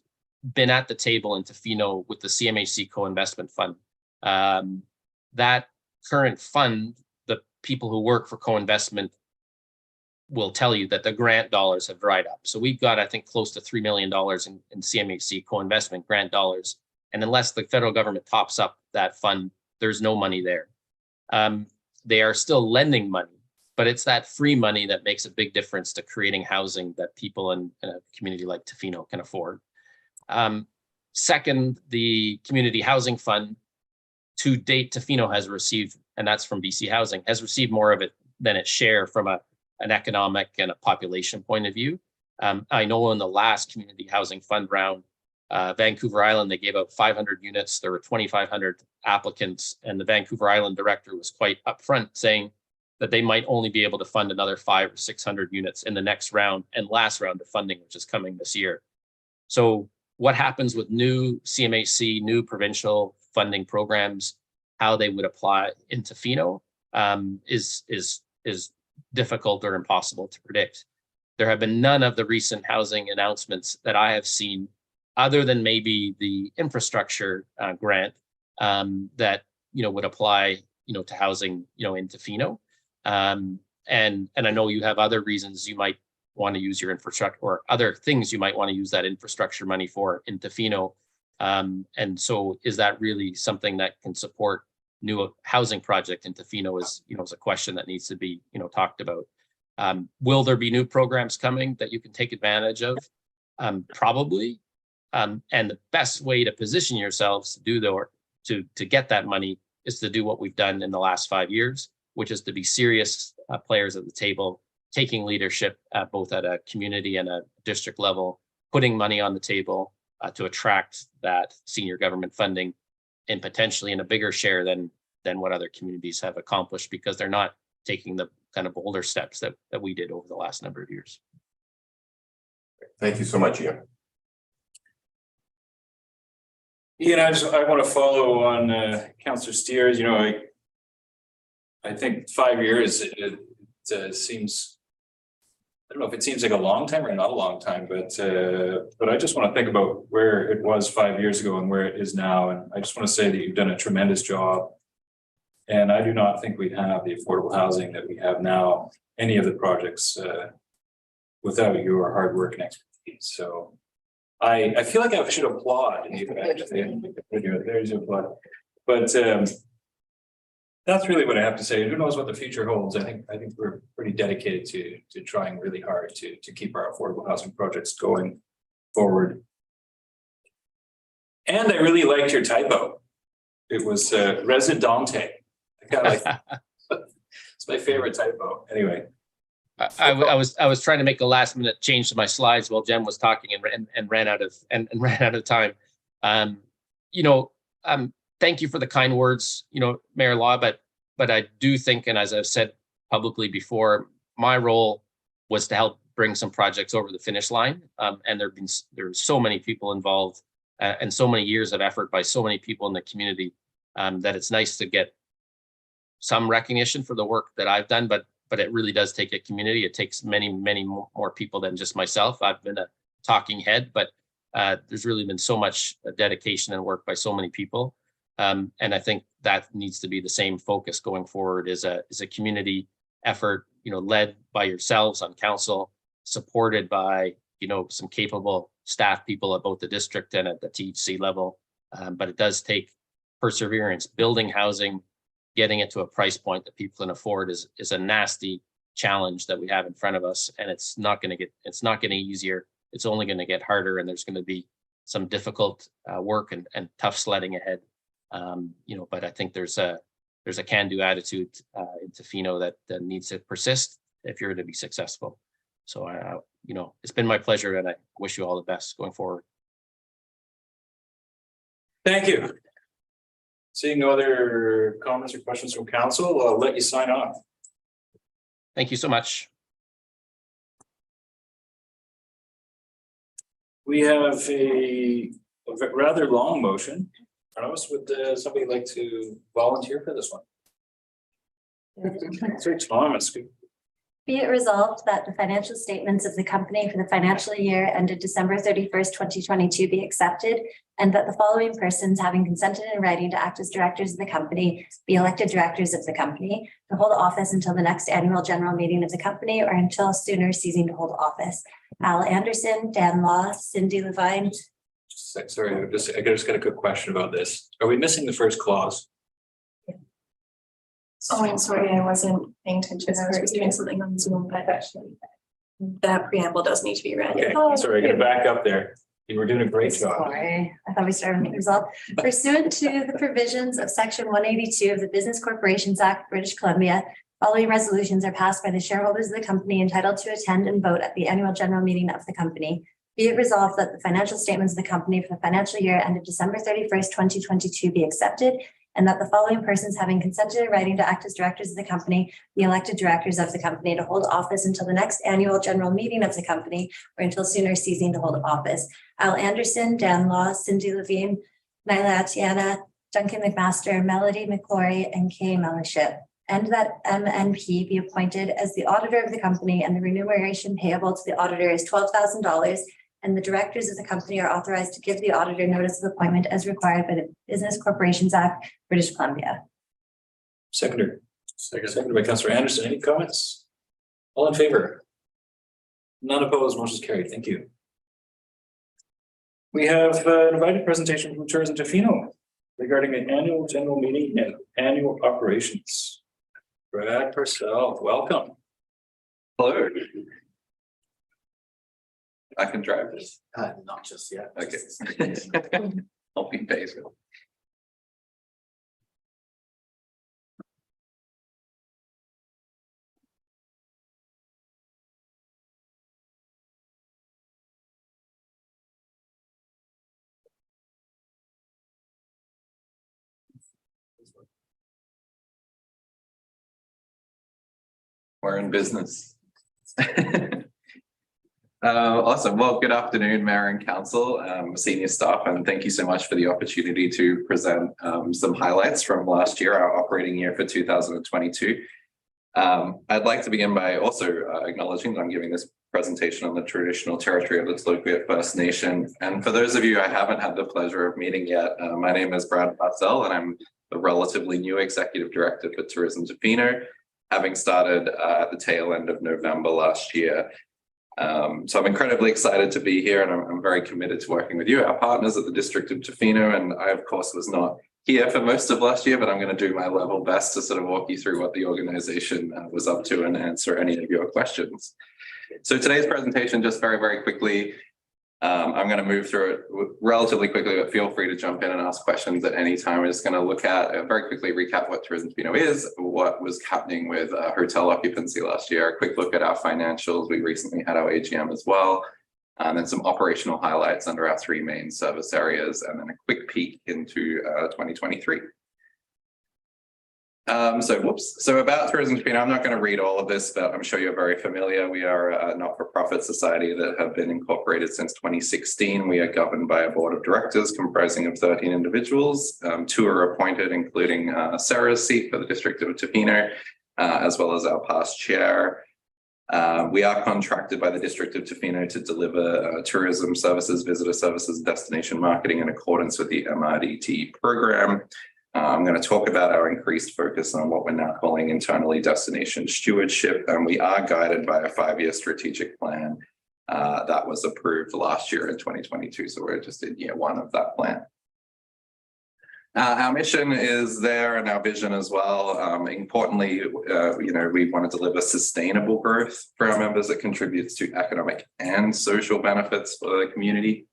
been at the table in Tofino with the CMHC co-investment fund. That current fund, the people who work for co-investment will tell you that the grant dollars have dried up. So we've got, I think, close to $3 million in CMHC co-investment grant dollars. And unless the federal government tops up that fund, there's no money there. They are still lending money, but it's that free money that makes a big difference to creating housing that people in a community like Tofino can afford. Second, the Community Housing Fund, to date, Tofino has received, and that's from BC Housing, has received more of it than its share from an economic and a population point of view. I know in the last Community Housing Fund round, Vancouver Island, they gave out 500 units. There were 2,500 applicants, and the Vancouver Island director was quite upfront saying that they might only be able to fund another 500 or 600 units in the next round and last round of funding, which is coming this year. So what happens with new CMHC, new provincial funding programs, how they would apply in Tofino is difficult or impossible to predict. There have been none of the recent housing announcements that I have seen, other than maybe the infrastructure grant that would apply to housing in Tofino. And I know you have other reasons you might want to use your infrastructure, or other things you might want to use that infrastructure money for in Tofino. And so is that really something that can support new housing project in Tofino is a question that needs to be talked about. Will there be new programs coming that you can take advantage of? Probably. And the best way to position yourselves to do to get that money is to do what we've done in the last 5 years, which is to be serious players at the table, taking leadership both at a community and a district level, putting money on the table to attract that senior government funding, and potentially in a bigger share than what other communities have accomplished, because they're not taking the kind of bolder steps that we did over the last number of years. Thank you so much, Ian. Ian, I want to follow on Councillor Steers. I think 5 years it seems, I don't know if it seems like a long time or not a long time, but I just want to think about where it was 5 years ago and where it is now. And I just want to say that you've done a tremendous job. And I do not think we'd have the affordable housing that we have now, any of the projects, without your hard work and expertise. So I feel like I should applaud. There's your applaud. But that's really what I have to say. Who knows what the future holds? I think we're pretty dedicated to trying really hard to keep our affordable housing projects going forward. And I really liked your typo. It was residente. I kind of like it's my favorite typo. Anyway. I was trying to make a last minute change to my slides while Jen was talking and ran out of time. Thank you for the kind words, Mayor Law, but I do think, and as I've said publicly before, my role was to help bring some projects over the finish line. And there's so many people involved and so many years of effort by so many people in the community that it's nice to get some recognition for the work that I've done, but it really does take a community. It takes many more people than just myself. I've been a talking head, but there's really been so much dedication and work by so many people. And I think that needs to be the same focus going forward, is a community effort, led by yourselves on council, supported by, some capable staff people at both the district and at the THC level. But it does take perseverance. Building housing, getting it to a price point that people can afford is a nasty challenge that we have in front of us. And it's not getting easier. It's only going to get harder, and there's going to be some difficult work and tough sledding ahead. But I think there's a can-do attitude in Tofino that needs to persist if you're to be successful. So it's been my pleasure, and I wish you all the best going forward. Thank you. Seeing no other comments or questions from council, I'll let you sign off. Thank you so much. We have a rather long motion. Would somebody like to volunteer for this one? Sir Thomas. Be it resolved that the financial statements of the company for the financial year ended December 31st, 2022 be accepted, and that the following persons, having consented in writing to act as directors of the company, be elected directors of the company to hold office until the next annual general meeting of the company or until sooner ceasing to hold office. Al Anderson, Dan Law, Cindy Levine. Sorry, I just got a quick question about this. Are we missing the first clause? Oh, I'm sorry, I wasn't paying attention. I was doing something on Zoom, but actually that preamble does need to be read. Okay, sorry, I got to back up there. You were doing a great job. Sorry, I thought we started with resolve. Pursuant to the provisions of section 182 of the Business Corporations Act, British Columbia, following resolutions are passed by the shareholders of the company entitled to attend and vote at the annual general meeting of the company. Be it resolved that the financial statements of the company for the financial year ended December 31st, 2022 be accepted, and that the following persons, having consented in writing to act as directors of the company, be elected directors of the company to hold office until the next annual general meeting of the company or until sooner ceasing to hold office. Al Anderson, Dan Law, Cindy Levine, Nyla Atiana, Duncan McMaster, Melody McClory, and Kay Mellowship. And that MNP be appointed as the auditor of the company, and the remuneration payable to the auditor is $12,000. And the directors of the company are authorized to give the auditor notice of appointment as required by the Business Corporations Act, British Columbia. Seconded by Councillor Anderson. Any comments? All in favor? None opposed. Motion is carried. Thank you. We have an invited presentation from Tourism Tofino regarding an annual general meeting and annual operations. Brad Purcell, welcome. Hello. I can drive this. Not just yet. Okay. I'll be patient. We're in business. Awesome. Well, good afternoon, Mayor and Council, senior staff, and thank you so much for the opportunity to present some highlights from last year, our operating year for 2022. I'd like to begin by also acknowledging that I'm giving this presentation on the traditional territory of the Tla-o-qui-aht First Nation. And for those of you I haven't had the pleasure of meeting yet, my name is Brad Purcell, and I'm the relatively new Executive Director for Tourism Tofino, having started at the tail end of November last year. So I'm incredibly excited to be here, and I'm very committed to working with you, our partners at the District of Tofino. And I, of course, was not here for most of last year, but I'm going to do my level best to sort of walk you through what the organization was up to and answer any of your questions. So today's presentation, just very, very quickly, I'm going to move through it relatively quickly, but feel free to jump in and ask questions at any time. We're just going to look at very quickly recap what Tourism Tofino is, what was happening with hotel occupancy last year, a quick look at our financials. We recently had our AGM as well, and then some operational highlights under our three main service areas, and then a quick peek into 2023. So about Tourism Tofino, I'm not going to read all of this, but I'm sure you're very familiar. We are a not-for-profit society that have been incorporated since 2016. We are governed by a board of directors comprising of 13 individuals. 2 are appointed, including Sarah's seat for the District of Tofino, as well as our past chair. We are contracted by the District of Tofino to deliver tourism services, visitor services, destination marketing in accordance with the MRDT program. I'm going to talk about our increased focus on what we're now calling internally destination stewardship, and we are guided by a 5-year strategic plan that was approved last year in 2022. So we're just in year 1 of that plan. Our mission is there and our vision as well. Importantly, we want to deliver sustainable growth for our members that contributes to economic and social benefits for the community.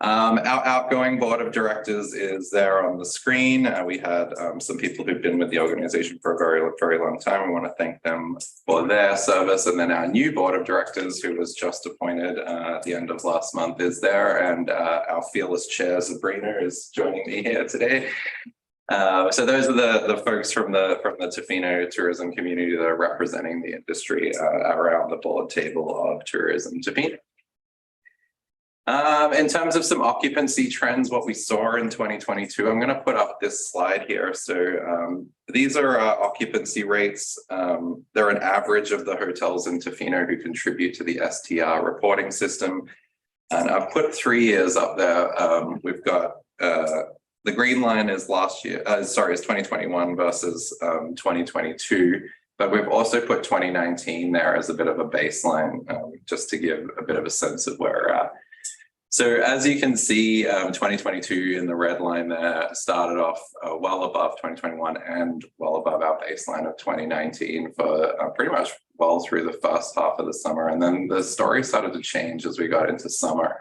Our outgoing board of directors is there on the screen. We had some people who've been with the organization for a very, very long time. We want to thank them for their service. And then our new board of directors, who was just appointed at the end of last month, is there. And our fearless chair, Sabrina, is joining me here today. So those are the folks from the Tofino tourism community that are representing the industry around the board table of Tourism Tofino. In terms of some occupancy trends, what we saw in 2022, I'm going to put up this slide here. So these are occupancy rates. They're an average of the hotels in Tofino who contribute to the STR reporting system. And I've put 3 years up there. We've got the green line is last year, is 2021 versus 2022. But we've also put 2019 there as a bit of a baseline, just to give a bit of a sense of where we're at. So as you can see, 2022 in the red line there started off well above 2021 and well above our baseline of 2019 for pretty much well through the first half of the summer. And then the story started to change as we got into summer.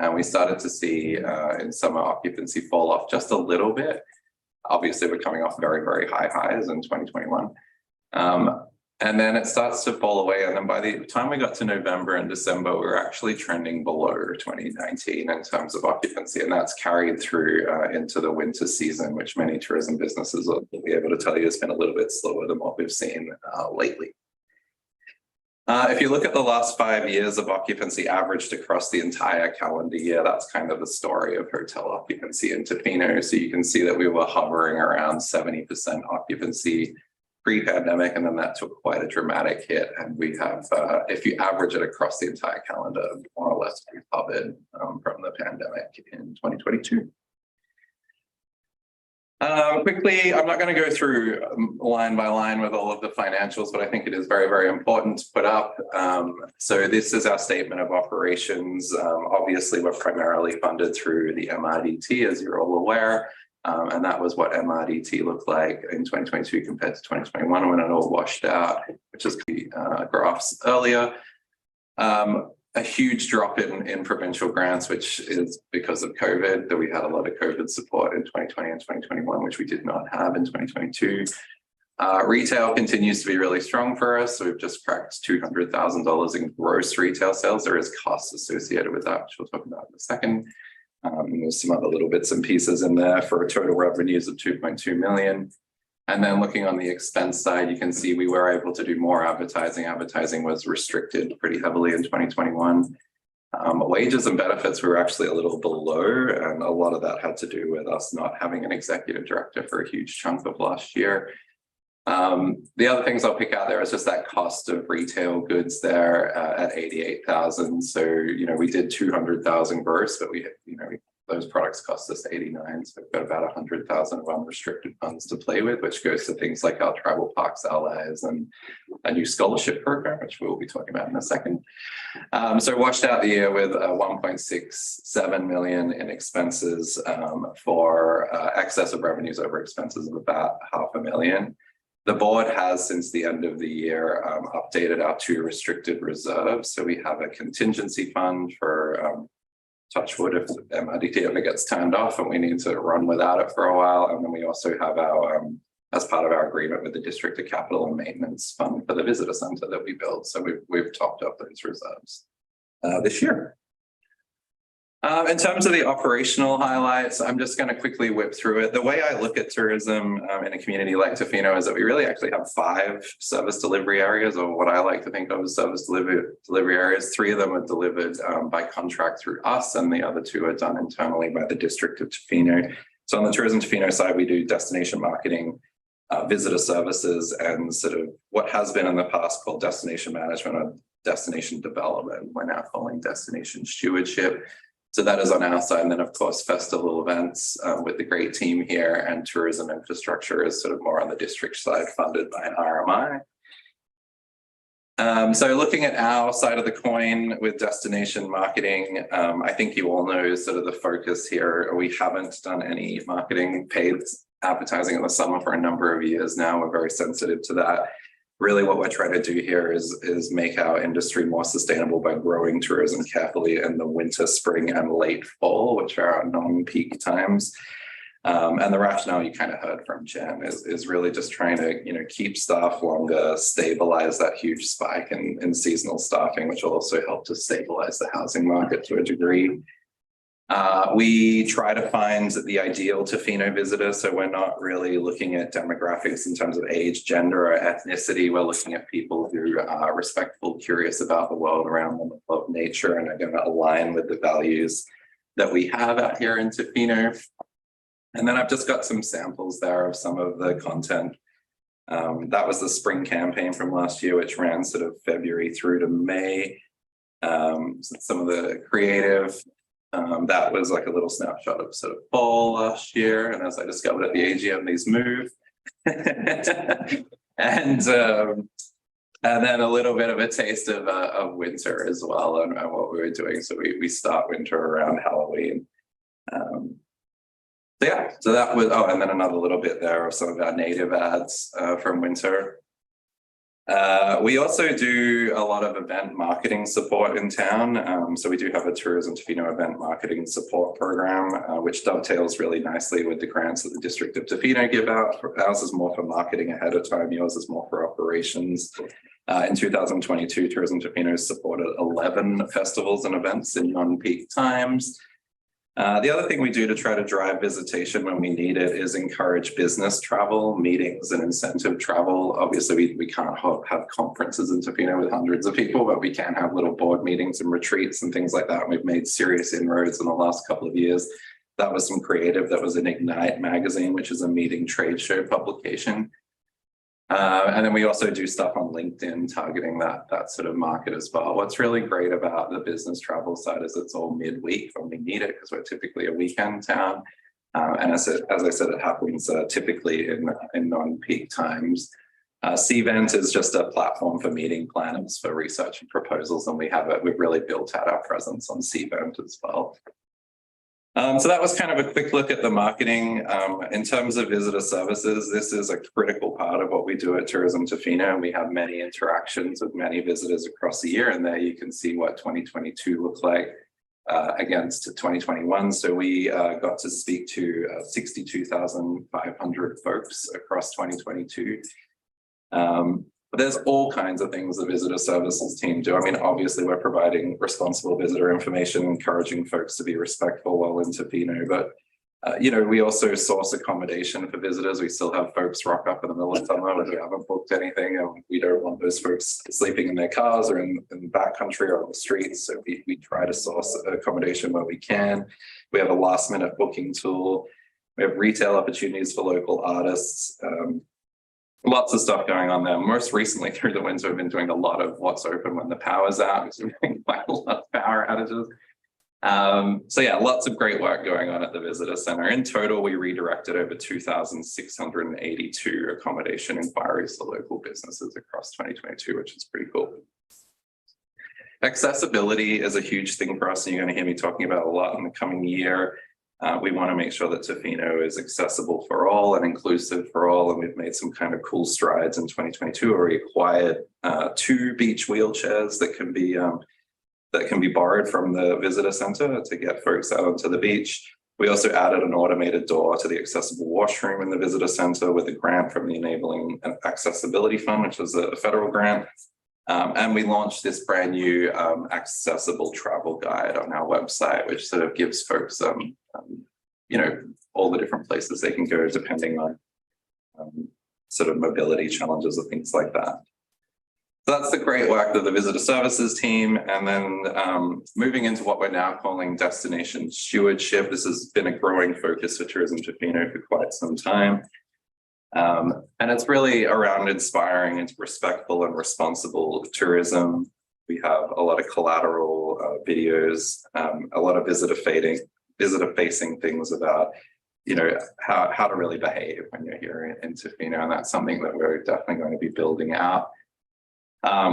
And we started to see in summer occupancy fall off just a little bit. Obviously, we're coming off very, very high highs in 2021. And then it starts to fall away. And then by the time we got to November and December, we were actually trending below 2019 in terms of occupancy. And that's carried through into the winter season, which many tourism businesses will be able to tell you has been a little bit slower than what we've seen lately. If you look at the last 5 years of occupancy averaged across the entire calendar year, that's kind of the story of hotel occupancy in Tofino. So you can see that we were hovering around 70% occupancy pre-pandemic, and then that took quite a dramatic hit. And we have, if you average it across the entire calendar, more or less recovered from the pandemic in 2022. Quickly, I'm not going to go through line by line with all of the financials, but I think it is very, very important to put up. So this is our statement of operations. Obviously, we're primarily funded through the MRDT, as you're all aware. And that was what MRDT looked like in 2022 compared to 2021 when it all washed out, which is the graphs earlier. A huge drop in provincial grants, which is because of COVID, that we had a lot of COVID support in 2020 and 2021, which we did not have in 2022. Retail continues to be really strong for us. So we've just cracked $200,000 in gross retail sales. There is costs associated with that, which we'll talk about in a second. There's some other little bits and pieces in there for total revenues of 2.2 million. And then looking on the expense side, you can see we were able to do more advertising. Advertising was restricted pretty heavily in 2021. Wages and benefits were actually a little below, and a lot of that had to do with us not having an executive director for a huge chunk of last year. The other things I'll pick out there is just that cost of retail goods there at 88,000. So, we did 200,000 gross, but those products cost us 89. So we've got about 100,000 of unrestricted funds to play with, which goes to things like our travel parks allies and a new scholarship program, which we'll be talking about in a second. So washed out the year with 1.67 million in expenses for excess of revenues over expenses of about $500,000. The board has, since the end of the year, updated our 2 restricted reserves. So we have a contingency fund for touch wood if the MRDT ever gets turned off and we need to run without it for a while. And then we also have our, as part of our agreement with the District of Capital and Maintenance Fund for the visitor center that we built. So we've topped up those reserves this year. In terms of the operational highlights, I'm just going to quickly whip through it. The way I look at tourism in a community like Tofino is that we really actually have 5 service delivery areas, or what I like to think of as service delivery areas. 3 of them are delivered by contract through us, and the other 2 are done internally by the District of Tofino. So on the Tourism Tofino side, we do destination marketing, visitor services, and sort of what has been in the past called destination management or destination development. We're now calling destination stewardship. So that is on our side. And then of course, festival events with the great team here, and tourism infrastructure is sort of more on the district side, funded by RMI. So looking at our side of the coin with destination marketing, I think you all know sort of the focus here. We haven't done any marketing, paid advertising in the summer for a number of years now. We're very sensitive to that. Really what we're trying to do here is make our industry more sustainable by growing tourism carefully in the winter, spring, and late fall, which are our non-peak times. And the rationale you kind of heard from Jen is really just trying to, keep staff longer, stabilize that huge spike in seasonal staffing, which will also help to stabilize the housing market to a degree. We try to find the ideal Tofino visitor, so we're not really looking at demographics in terms of age, gender, or ethnicity. We're looking at people who are respectful, curious about the world around them, love nature, and are going to align with the values that we have out here in Tofino. And then I've just got some samples there of some of the content. That was the spring campaign from last year, which ran sort of February through to May. Some of the creative. That was like a little snapshot of sort of fall last year. And as I discovered at the AGM, these move. and then a little bit of a taste of winter as well, and what we were doing. So we start winter around Halloween. So that was, and then another little bit there of some of our native ads from winter. We also do a lot of event marketing support in town. So we do have a Tourism Tofino event marketing support program, which dovetails really nicely with the grants that the District of Tofino give out. Ours is more for marketing ahead of time. Yours is more for operations. In 2022, Tourism Tofino supported 11 festivals and events in non-peak times. The other thing we do to try to drive visitation when we need it is encourage business travel, meetings, and incentive travel. Obviously, we can't have conferences in Tofino with hundreds of people, but we can have little board meetings and retreats and things like that. And we've made serious inroads in the last couple of years. That was some creative that was in Ignite magazine, which is a meeting trade show publication. And then we also do stuff on LinkedIn targeting that sort of market as well. What's really great about the business travel side is it's all midweek when we need it, because we're typically a weekend town. And as I said, it happens typically in non-peak times. CVent is just a platform for meeting planners for research and proposals, and we've really built out our presence on CVent as well. So that was kind of a quick look at the marketing. In terms of visitor services, this is a critical part of what we do at Tourism Tofino. We have many interactions with many visitors across the year, and there you can see what 2022 looked like against 2021. So we got to speak to 62,500 folks across 2022. But there's all kinds of things the visitor services team do. I mean, obviously we're providing responsible visitor information, encouraging folks to be respectful while in Tofino, but we also source accommodation for visitors. We still have folks rock up in the middle of summer when we haven't booked anything, and we don't want those folks sleeping in their cars or in the backcountry or on the streets. So we try to source accommodation where we can. We have a last minute booking tool. We have retail opportunities for local artists. Lots of stuff going on there. Most recently through the winter, we've been doing a lot of what's open when the power's out, because we're having quite a lot of power outages. So yeah, lots of great work going on at the visitor center. In total, we redirected over 2,682 accommodation inquiries to local businesses across 2022, which is pretty cool. Accessibility is a huge thing for us, and you're going to hear me talking about a lot in the coming year. We want to make sure that Tofino is accessible for all and inclusive for all, and we've made some kind of cool strides in 2022 where we acquired 2 beach wheelchairs that can be borrowed from the visitor center to get folks out onto the beach. We also added an automated door to the accessible washroom in the visitor center with a grant from the Enabling Accessibility Fund, which is a federal grant. And we launched this brand new accessible travel guide on our website, which sort of gives folks, you know, all the different places they can go depending on sort of mobility challenges or things like that. So that's the great work of the visitor services team. And then moving into what we're now calling destination stewardship. This has been a growing focus for Tourism Tofino for quite some time. And it's really around inspiring into respectful and responsible tourism. We have a lot of collateral videos, a lot of visitor facing things about, you know, how to really behave when you're here in Tofino, and that's something that we're definitely going to be building out.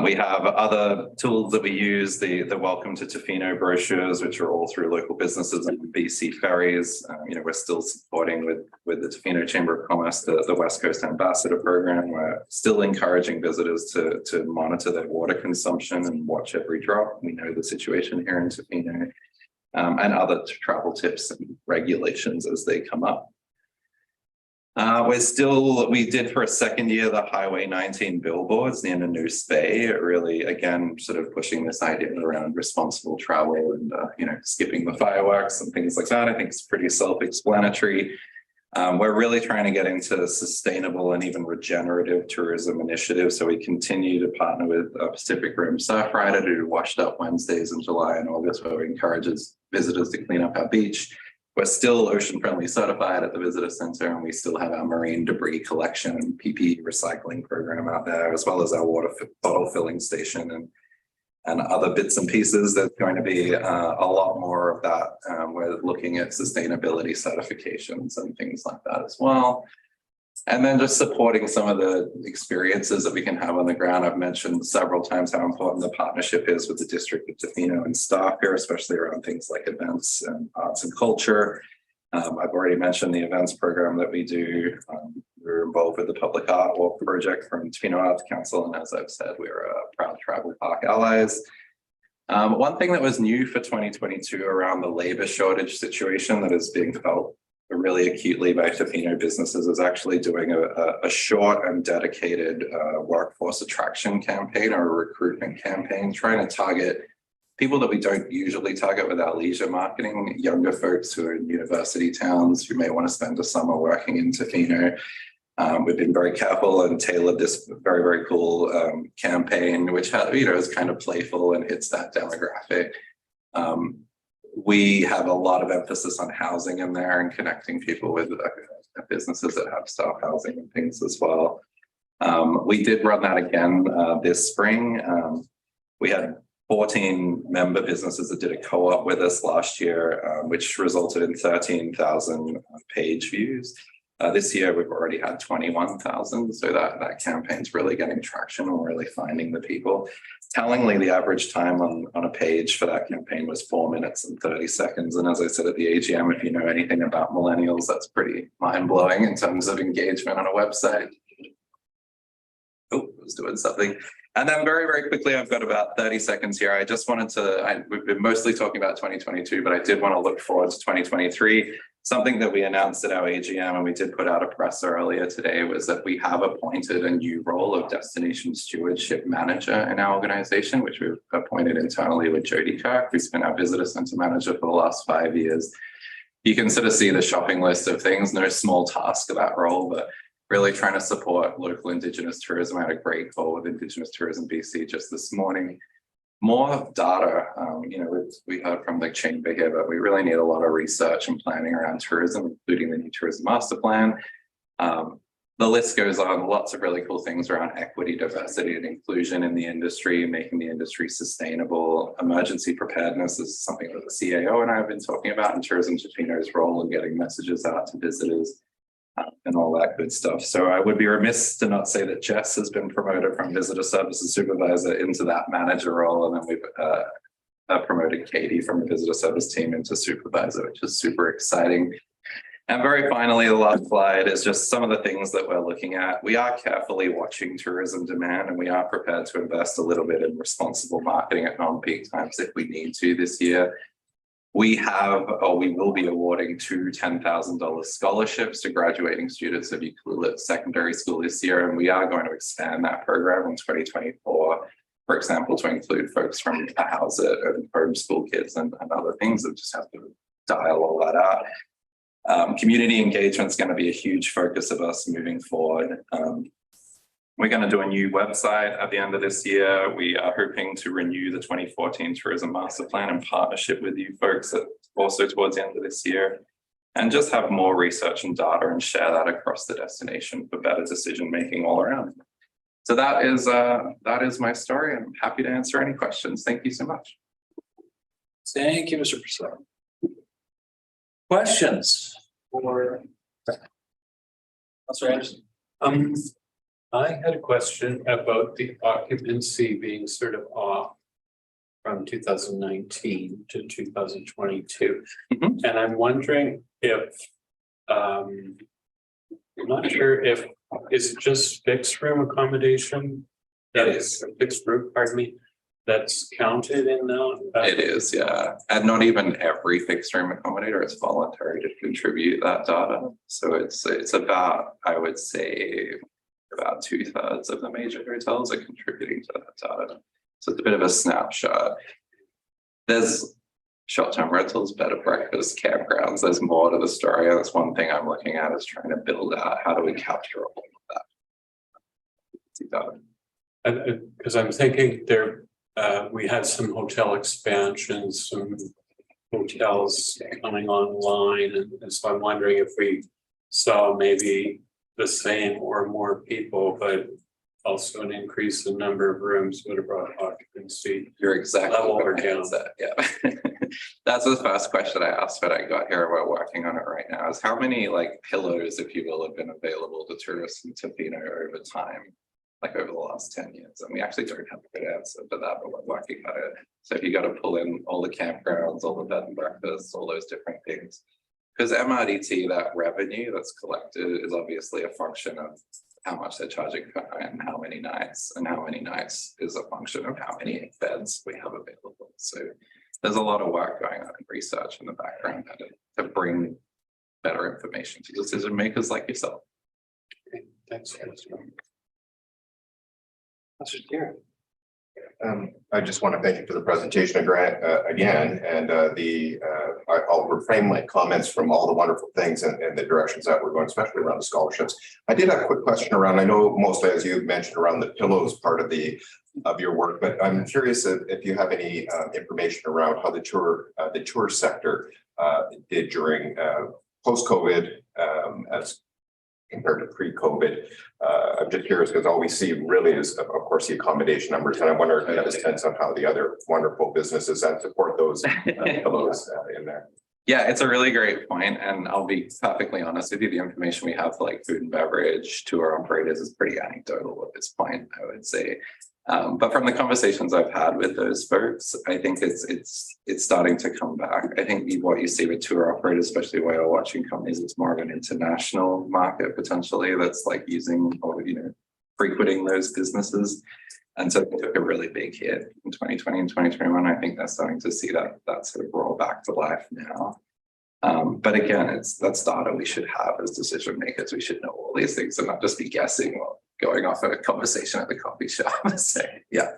We have other tools that we use, the Welcome to Tofino brochures, which are all through local businesses and BC ferries. You know, we're still supporting with the Tofino Chamber of Commerce, the West Coast Ambassador Program. We're still encouraging visitors to monitor their water consumption and watch every drop. We know the situation here in Tofino, and other travel tips and regulations as they come up. We did for a second year the Highway 19 billboards near Noose Bay, really, again, sort of pushing this idea around responsible travel and, you know, skipping the fireworks and things like that. I think it's pretty self-explanatory. We're really trying to get into sustainable and even regenerative tourism initiatives. So we continue to partner with Pacific Rim Surf Rider to do Washed Up Wednesdays in July and August, where we encourage visitors to clean up our beach. We're still ocean friendly certified at the visitor center, and we still have our marine debris collection and PPE recycling program out there, as well as our water bottle filling station and other bits and pieces. There's going to be a lot more of that. We're looking at sustainability certifications and things like that as well. And then just supporting some of the experiences that we can have on the ground. I've mentioned several times how important the partnership is with the District of Tofino and staff here, especially around things like events and arts and culture. I've already mentioned the events program that we do. We're involved with the Public Art Walk project from Tofino Arts Council. And as I've said, we're proud Travel Park allies. One thing that was new for 2022 around the labor shortage situation that is being felt really acutely by Tofino businesses is actually doing a short and dedicated workforce attraction campaign or a recruitment campaign, trying to target people that we don't usually target with our leisure marketing, younger folks who are in university towns who may want to spend a summer working in Tofino. We've been very careful and tailored this very, very cool campaign, which is kind of playful and hits that demographic. We have a lot of emphasis on housing in there and connecting people with businesses that have staff housing and things as well. We did run that again this spring. We had 14 member businesses that did a co-op with us last year, which resulted in 13,000 page views. This year, we've already had 21,000. So that campaign's really getting traction and we're really finding the people. Tellingly, the average time on a page for that campaign was 4 minutes and 30 seconds. And as I said at the AGM, if you know anything about millennials, that's pretty mind-blowing in terms of engagement on a website. Oh, I was doing something. And then very, very quickly, I've got about 30 seconds here. I just wanted to, we've been mostly talking about 2022, but I did want to look forward to 2023. Something that we announced at our AGM, and we did put out a press earlier today, was that we have appointed a new role of Destination Stewardship Manager in our organization, which we've appointed internally with Jody Kirk, who's been our Visitor Center Manager for the last 5 years. You can sort of see the shopping list of things, no small task of that role, but really trying to support local Indigenous tourism. I had a great call with Indigenous Tourism BC just this morning. More data, we heard from the chamber here, but we really need a lot of research and planning around tourism, including the new tourism master plan. The list goes on, lots of really cool things around equity, diversity, and inclusion in the industry, making the industry sustainable. Emergency preparedness is something that the CAO and I have been talking about, and Tourism Tofino's role in getting messages out to visitors. And all that good stuff. So I would be remiss to not say that Jess has been promoted from Visitor Services Supervisor into that manager role. And then we've promoted Katie from the Visitor Service team into Supervisor, which is super exciting. And very finally, the last slide is just some of the things that we're looking at. We are carefully watching tourism demand, and we are prepared to invest a little bit in responsible marketing at non-peak times if we need to this year. We will be awarding 2 $10,000 scholarships to graduating students of Ucluelet Secondary School this year, and we are going to expand that program in 2024 For example, to include folks from a house and homeschool kids and other things that just have to dial all that out. Community engagement is going to be a huge focus of us moving forward. We're going to do a new website at the end of this year. We are hoping to renew the 2014 Tourism Master Plan in partnership with you folks also towards the end of this year, and just have more research and data and share that across the destination for better decision making all around. So that is my story. I'm happy to answer any questions. Thank you so much. Thank you, Mr. Purcell. Questions for Councilor Anderson? I had a question about the occupancy being sort of off from 2019 to 2022. Mhm. And I'm wondering if, I'm not sure if, is it just fixed room accommodation? That is fixed room, pardon me, that's counted in that? It is, yeah. And not even every fixed room accommodator, it's voluntary to contribute that data. So it's about, I would say, about 2/3 of the major hotels are contributing to that data. So it's a bit of a snapshot. There's short-term rentals, bed and breakfast, campgrounds. There's more to the story. That's one thing I'm looking at, is trying to build out how do we capture all of that. Because I'm thinking there, we had some hotel expansions, some hotels coming online, and so I'm wondering if we saw maybe the same or more people, but also an increase in number of rooms would have brought occupancy. You're exactly level or right. down. Yeah. That's the first question I asked when I got here. We're working on it right now, is how many like pillows, if you will, have been available to tourists in Tofino over time, like over the last 10 years. And we actually don't have a good answer for that, but we're working on it. So if you got to pull in all the campgrounds, all the bed and breakfasts, all those different things. Because MRDT, that revenue that's collected is obviously a function of how much they're charging per night and how many nights, and how many nights is a function of how many beds we have available. So there's a lot of work going on in research in the background to bring better information to decision makers like yourself. Okay, thanks. I just want to thank you for the presentation again, and I'll refrain my comments from all the wonderful things and the directions that we're going, especially around the scholarships. I did have a quick question around, I know mostly as you mentioned around the pillows part of your work, but I'm curious if you have any information around how the tour sector did during post-COVID as compared to pre-COVID. I'm just curious because all we see really is, of course, the accommodation numbers, and I wonder if you have a sense on how the other wonderful businesses that support those pillows in there. Yeah, it's a really great point, and I'll be perfectly honest with you. The information we have for like food and beverage tour operators is pretty anecdotal at this point, I would say. But from the conversations I've had with those folks, I think it's starting to come back. I think what you see with tour operators, especially whale watching companies, it's more of an international market potentially that's like using or frequenting those businesses. And so they took a really big hit in 2020 and 2021. I think they're starting to see that sort of roll back to life now. But again, that's data we should have as decision makers. We should know all these things and not just be guessing or going off a conversation at the coffee shop. So, yeah.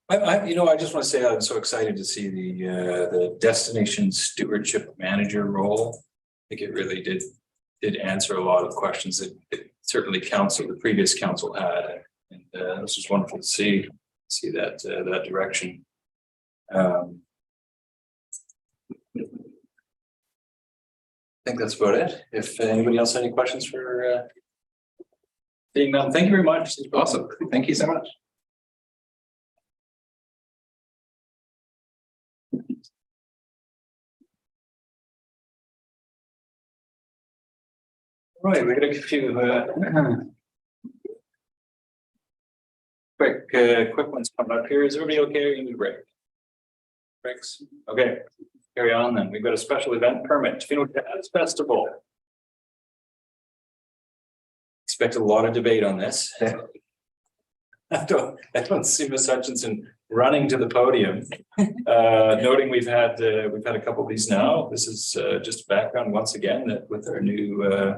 I just want to say I'm so excited to see the destination stewardship manager role. I think it really did answer a lot of questions that certainly the previous council had, and this was wonderful to see that direction. I think that's about it. If anybody else has any questions for being done, thank you very much. Awesome. Thank you so much. Right, we're gonna give you quick ones coming up here. Is everybody okay? Or you need a break? Breaks? Okay, carry on then. We've got a special event permit, Tofino-Long Festival. Expect a lot of debate on this. I don't see Ms. Hutchinson running to the podium. Noting we've had a couple of these now. This is just background once again that with our new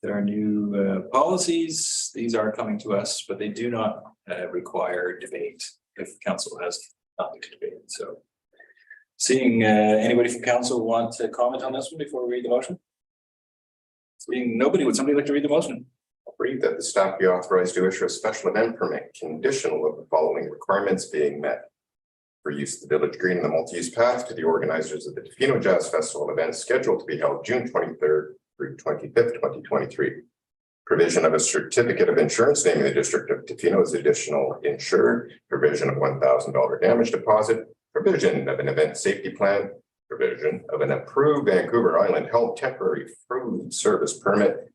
There are new policies. These are coming to us, but they do not require debate if council has nothing to debate. So seeing anybody from council want to comment on this one before we read the motion? Seeing nobody, would somebody like to read the motion? I'll read that the staff be authorized to issue a special event permit conditional of the following requirements being met. For use of the village green and the multi-use path to the organizers of the Tofino Jazz Festival event scheduled to be held June 23rd through 25th, 2023. Provision of a certificate of insurance naming the District of Tofino as additional insured, provision of $1,000 damage deposit, provision of an event safety plan, provision of an approved Vancouver Island held temporary food service permit,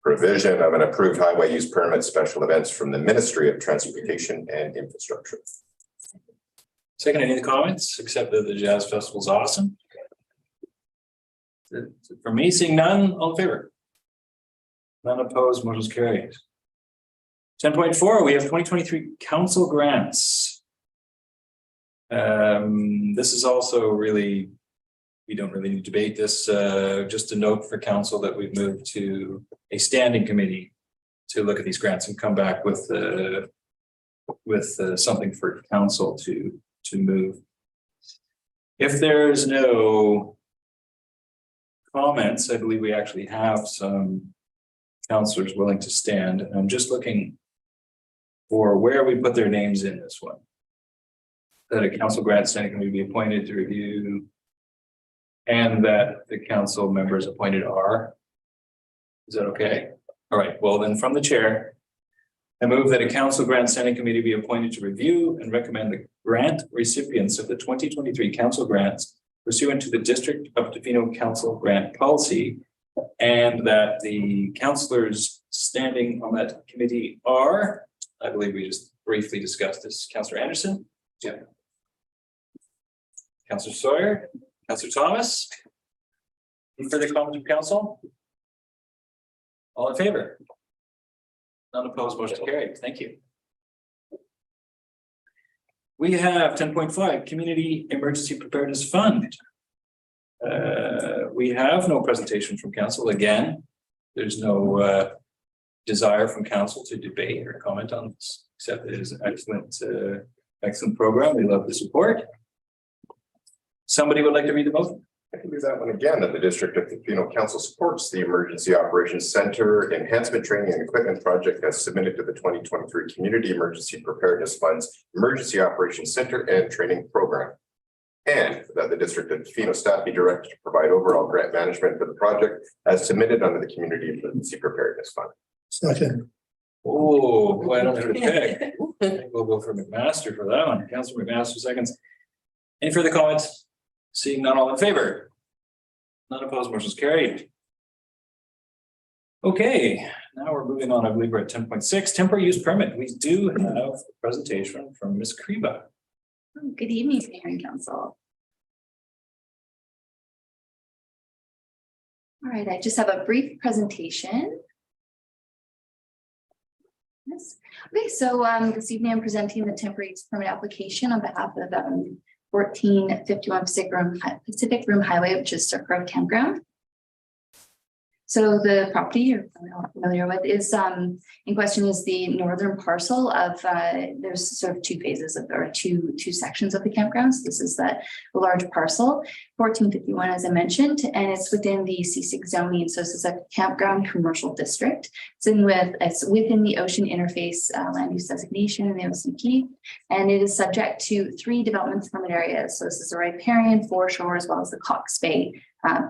provision of an approved highway use permit, special events from the Ministry of Transportation and Infrastructure. Second, any of the comments, except that the Jazz Festival is awesome? For me, seeing none, all in favor? None opposed, motion is carried. 10.4, we have 2023 council grants. This is also really, we don't really need to debate this. Just a note for council that we've moved to a standing committee to look at these grants and come back with something for council to move. If there's no comments, I believe we actually have some councillors willing to stand. I'm just looking for where we put their names in this one. That a council grant standing committee be appointed to review, and that the council members appointed are. Is that okay? All right, well then from the chair, I move that a council grant standing committee be appointed to review and recommend the grant recipients of the 2023 council grants pursuant to the District of Tofino Council grant policy, and that the councillors standing on that committee are, I believe we just briefly discussed this, Councillor Anderson. Yeah. Councillor Sawyer, Councillor Thomas. Any further comments from council? All in favor? None opposed, motion carried. Thank you. We have 10.5 Community Emergency Preparedness Fund. We have no presentation from council. Again, there's no desire from council to debate or comment on this, except it is an excellent program. We love the support. Somebody would like to read the motion? I can do that one again, that the District of Tofino Council supports the Emergency Operations Center Enhancement Training and Equipment Project as submitted to the 2023 Community Emergency Preparedness Fund's Emergency Operations Center and Training Program. And that the District of Tofino staff be directed to provide overall grant management for the project as submitted under the Community Emergency Preparedness Fund. Second. Oh, boy, I don't know who to pick. I think we'll go for McMaster for that one. Councilor McMaster seconds. Any further comments? Seeing none, all in favor? None opposed, motion is carried. Okay, now we're moving on. I believe we're at 10.6, temporary use permit. We do have a presentation from Ms. Kriba. Good evening, Mayor and Council. All right, I just have a brief presentation. Yes. Okay, so this evening I'm presenting the temporary use permit application on behalf of 1451 Pacific Rim Highway, which is Cirque Road Campground. So the property you're familiar with is in question is the northern parcel of there's sort of two phases of or two sections of the campgrounds. This is that large parcel, 1451, as I mentioned, and it's within the C6 zoning. So this is a campground commercial district. It's within the ocean interface land use designation in the OCP, and it is subject to 3 development permit areas. So this is the riparian, foreshore, as well as the Cox Bay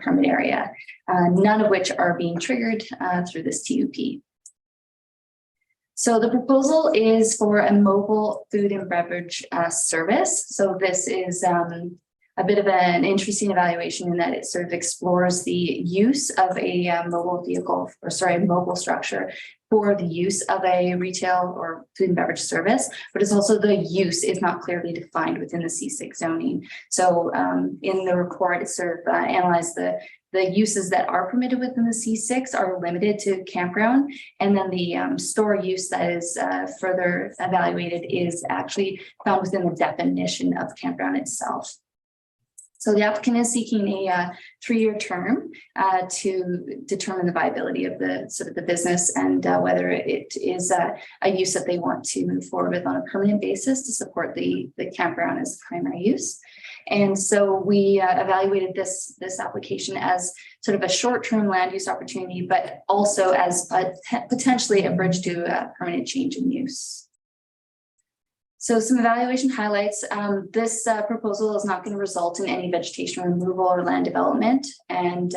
permit area, none of which are being triggered through this TUP. So the proposal is for a mobile food and beverage service. So this is a bit of an interesting evaluation in that it sort of explores the use of a mobile structure for the use of a retail or food and beverage service, but it's also the use is not clearly defined within the C6 zoning. So in the report, it sort of analyzed the uses that are permitted within the C6 are limited to campground, and then the store use that is further evaluated is actually found within the definition of campground itself. So the applicant is seeking a 3-year term to determine the viability of the sort of the business and whether it is a use that they want to move forward with on a permanent basis to support the campground as primary use. And so we evaluated this application as sort of a short-term land use opportunity, but also as potentially a bridge to a permanent change in use. So some evaluation highlights, this proposal is not going to result in any vegetation removal or land development. And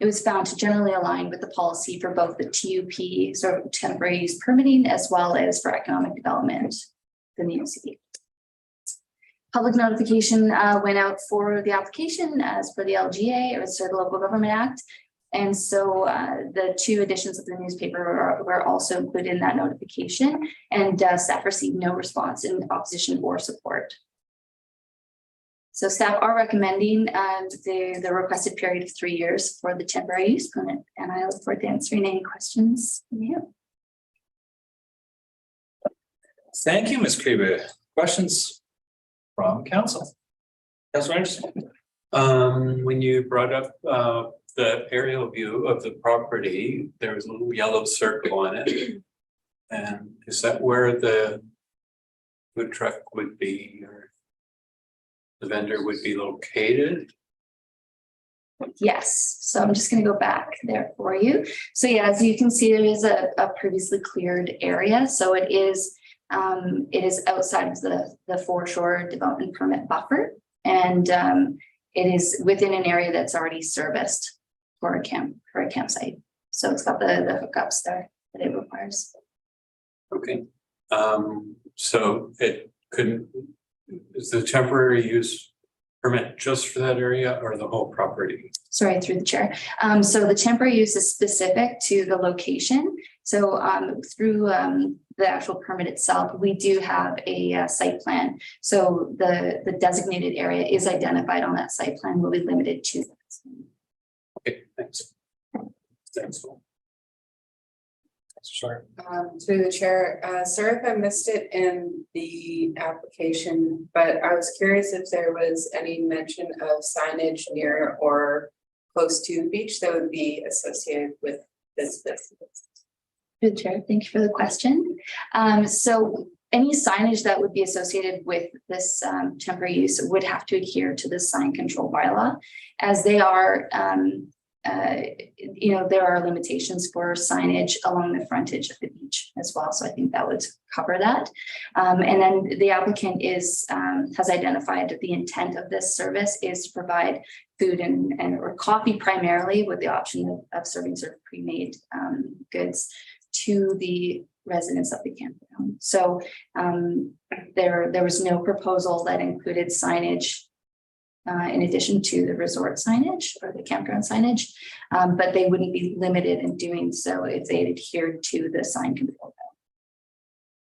it was found to generally align with the policy for both the TUP, sort of temporary use permitting, as well as for economic development in the UCD. Public notification went out for the application as per the LGA, or the Local Government Act. And so the 2 editions of the newspaper were also included in that notification, and staff received no response in opposition or support. So staff are recommending the requested period of 3 years for the temporary use permit, and I look forward to answering any questions you have. Thank you, Ms. Krieber. Questions from council? Councilor Anderson? When you brought up the aerial view of the property, there was a little yellow circle on it. And is that where the food truck would be, or the vendor would be located? Yes, so I'm just going to go back there for you. So yeah, as you can see, there is a previously cleared area. So it is outside of the foreshore development permit buffer, and it is within an area that's already serviced for a campsite. So it's got the hookups there that it requires. Okay, so it couldn't, is the temporary use permit just for that area or the whole property? Sorry, through the chair. So the temporary use is specific to the location. So through the actual permit itself, we do have a site plan. So the designated area is identified on that site plan, will be limited to that. Okay, thanks. Thanks. Sorry. Through the chair, sorry if I missed it in the application, but I was curious if there was any mention of signage near or close to the beach that would be associated with this business. Through the chair, thank you for the question. So any signage that would be associated with this temporary use would have to adhere to the sign control bylaw, as they are there are limitations for signage along the frontage of the beach as well. So I think that would cover that. And then the applicant has identified that the intent of this service is to provide food or coffee primarily, with the option of serving sort of pre-made goods to the residents of the campground. So there was no proposal that included signage in addition to the resort signage or the campground signage, but they wouldn't be limited in doing so if they adhered to the sign control.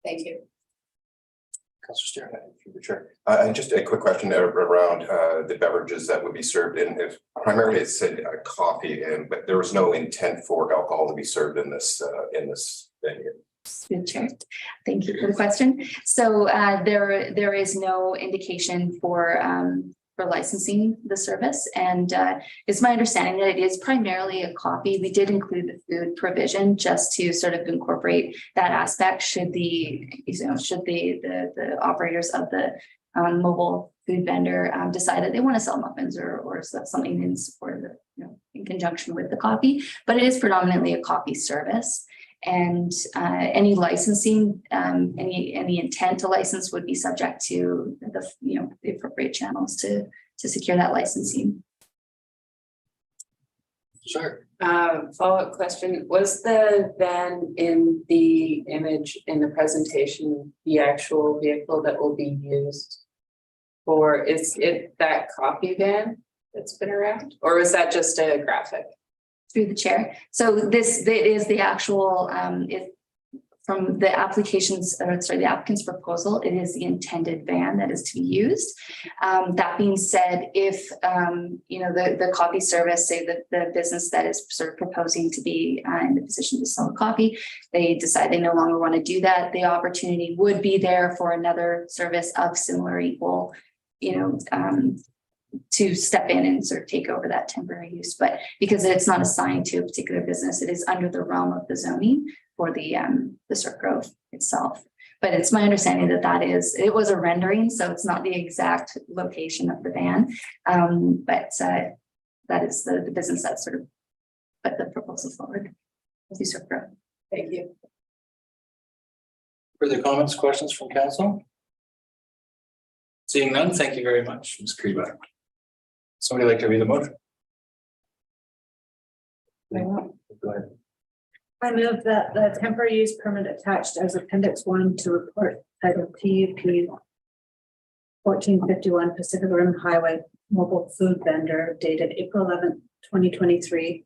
Thank you. Councilor Steer, sure. And just a quick question around the beverages that would be served in. If primarily it said coffee, but there was no intent for alcohol to be served in this venue. Good chair. Thank you for the question. So there is no indication for licensing the service, and it's my understanding that it is primarily a coffee. We did include the food provision just to sort of incorporate that aspect should the operators of the mobile food vendor decide that they want to sell muffins or something in support of in conjunction with the coffee. But it is predominantly a coffee service. And any licensing, any intent to license would be subject to the appropriate channels to secure that licensing. Sure. Follow-up question: was the van in the image in the presentation the actual vehicle that will be used, or is it that coffee van that's been around, or is that just a graphic? Through the chair. So this is the actual, from the the applicant's proposal, it is the intended van that is to be used. That being said, if, the coffee service, say that the business that is sort of proposing to be in the position to sell coffee, they decide they no longer want to do that, the opportunity would be there for another service of similar equal, to step in and sort of take over that temporary use, but because it's not assigned to a particular business, it is under the realm of the zoning for the circ growth itself. But it's my understanding that it was a rendering, so it's not the exact location of the van. But that is the business that sort of put the proposal forward. Circ growth. Thank you. Further comments, questions from council? Seeing none, thank you very much, Ms. Kriebach. Somebody like to read the motion? Go ahead. I move that the temporary use permit attached as appendix 1 to report titled PUP 1451 Pacific Rim Highway mobile food vendor dated April 11th, 2023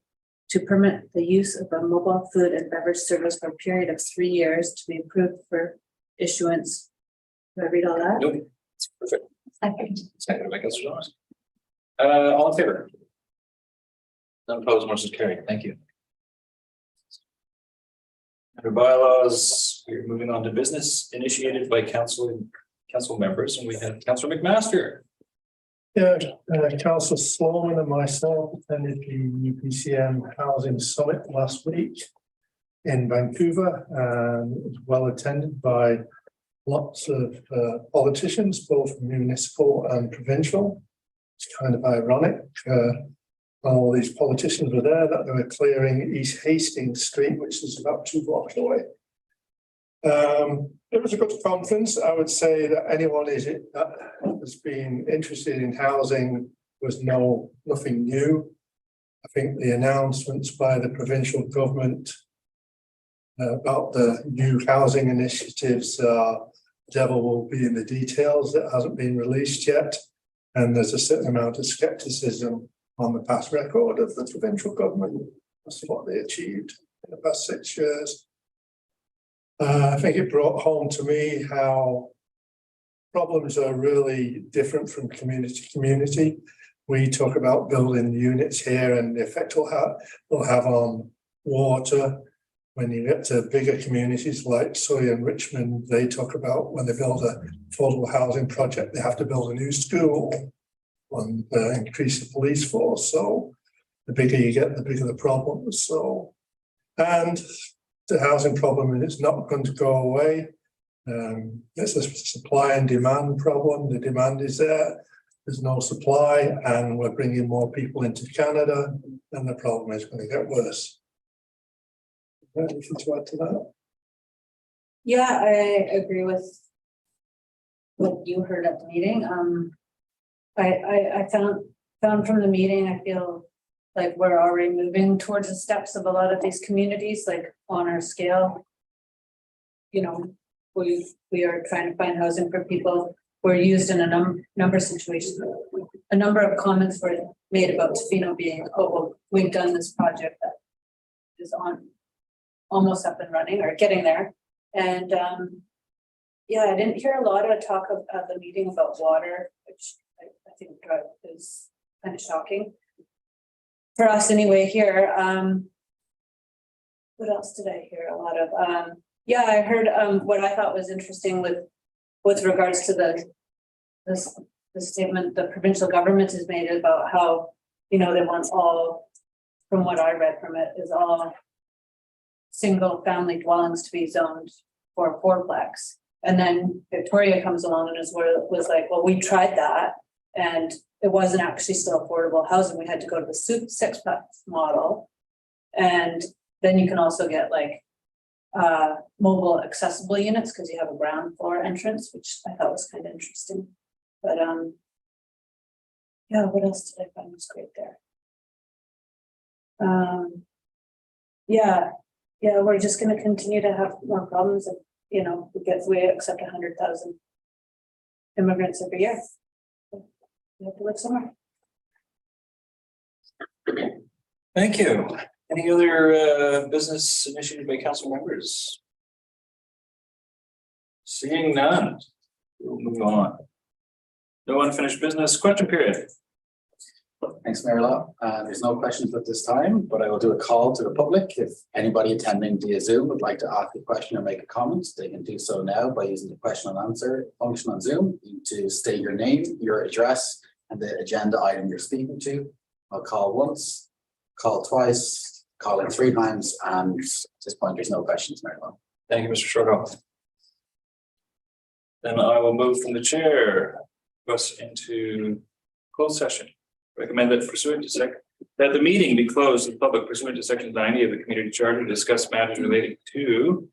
to permit the use of a mobile food and beverage service for a period of 3 years to be approved for issuance. Do I read all that? Nope, it's perfect. Second. Second by Councilor Jones. All in favor? None opposed, motion is carried. Thank you. Under bylaws, we're moving on to business initiated by council members, and we have Councilor McMaster. Yeah, Councillor Sloan and myself attended the UPCM Housing Summit last week in Vancouver, and it was well attended by lots of politicians, both municipal and provincial. It's kind of ironic. All these politicians were there that they were clearing East Hastings Street, which is about 2 blocks away. It was a good conference. I would say that anyone that has been interested in housing was nothing new. I think the announcements by the provincial government about the new housing initiatives, devil will be in the details. That hasn't been released yet, and there's a certain amount of skepticism on the past record of the provincial government as to what they achieved in the past 6 years. I think it brought home to me how problems are really different from community to community. We talk about building units here and the effect will have on water. When you get to bigger communities like Surrey and Richmond, they talk about when they build a affordable housing project, they have to build a new school and increase the police force. So the bigger you get, the bigger the problems. So, and the housing problem is not going to go away. It's a supply and demand problem. The demand is there. There's no supply, and we're bringing more people into Canada, and the problem is going to get worse. Anything to add to that? Yeah, I agree with what you heard at the meeting. I found from the meeting, I feel like we're already moving towards the steps of a lot of these communities, like on our scale. You know, we are trying to find housing for people. We're used in a number of situations. A number of comments were made about Tofino being, oh, well, we've done this project that is almost up and running or getting there. And yeah, I didn't hear a lot of talk at the meeting about water, which I think is kind of shocking for us anyway here. What else did I hear? A lot of yeah, I heard what I thought was interesting with regards to the statement the provincial government has made about how, you know, they want all, from what I read from it, is all single family dwellings to be zoned for fourplex. And then Victoria comes along and was like, well, we tried that and it wasn't actually still affordable housing. We had to go to the sixplex model. And then you can also get like mobile accessible units because you have a ground floor entrance, which I thought was kind of interesting. But yeah, what else did I find was great there? Yeah, we're just going to continue to have more problems. If, you know, we accept 100,000 immigrants every year. We have to live somewhere. Thank you. Any other business initiated by council members? Seeing none, we'll move on. No unfinished business. Question period. Thanks, Mayor Law. There's no questions at this time, but I will do a call to the public. If anybody attending via Zoom would like to ask a question or make a comment, they can do so now by using the question and answer function on Zoom. You need to state your name, your address, and the agenda item you're speaking to. I'll call once, call twice, call in 3 times, and at this point, there's no questions, Mayor Lowe. Thank you, Mr. Shortall. Then I will move from the chair us into closed session. Recommend that pursuant to that the meeting be closed to the public pursuant to section 90 of the community charter to discuss matters relating to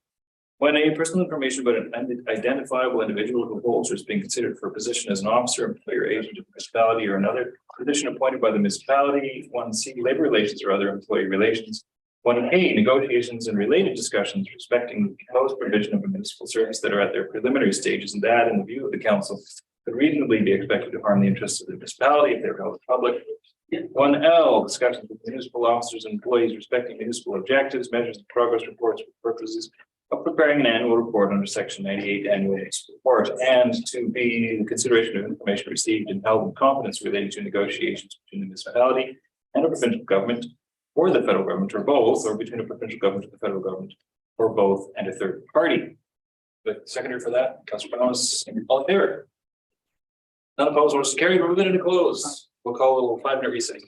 when a personal information about an identifiable individual who holds or is being considered for a position as an officer, employer, agent of the municipality or another position appointed by the municipality, 1C, labor relations or other employee relations, 1A, negotiations and related discussions respecting the proposed provision of a municipal service that are at their preliminary stages, and that, in the view of the council, could reasonably be expected to harm the interests of the municipality if they're held public. 1L, discussions with municipal officers and employees respecting municipal objectives, measures, and progress reports for purposes of preparing an annual report under section 98 annual report, and to be the consideration of information received and held in confidence relating to negotiations between the municipality and a provincial government or the federal government or both, or between a provincial government and the federal government or both and a third party. The seconder for that, Councilor Bonas, all in favor? None opposed, motion carried. We're going to close. We'll call a little 5-minute recess.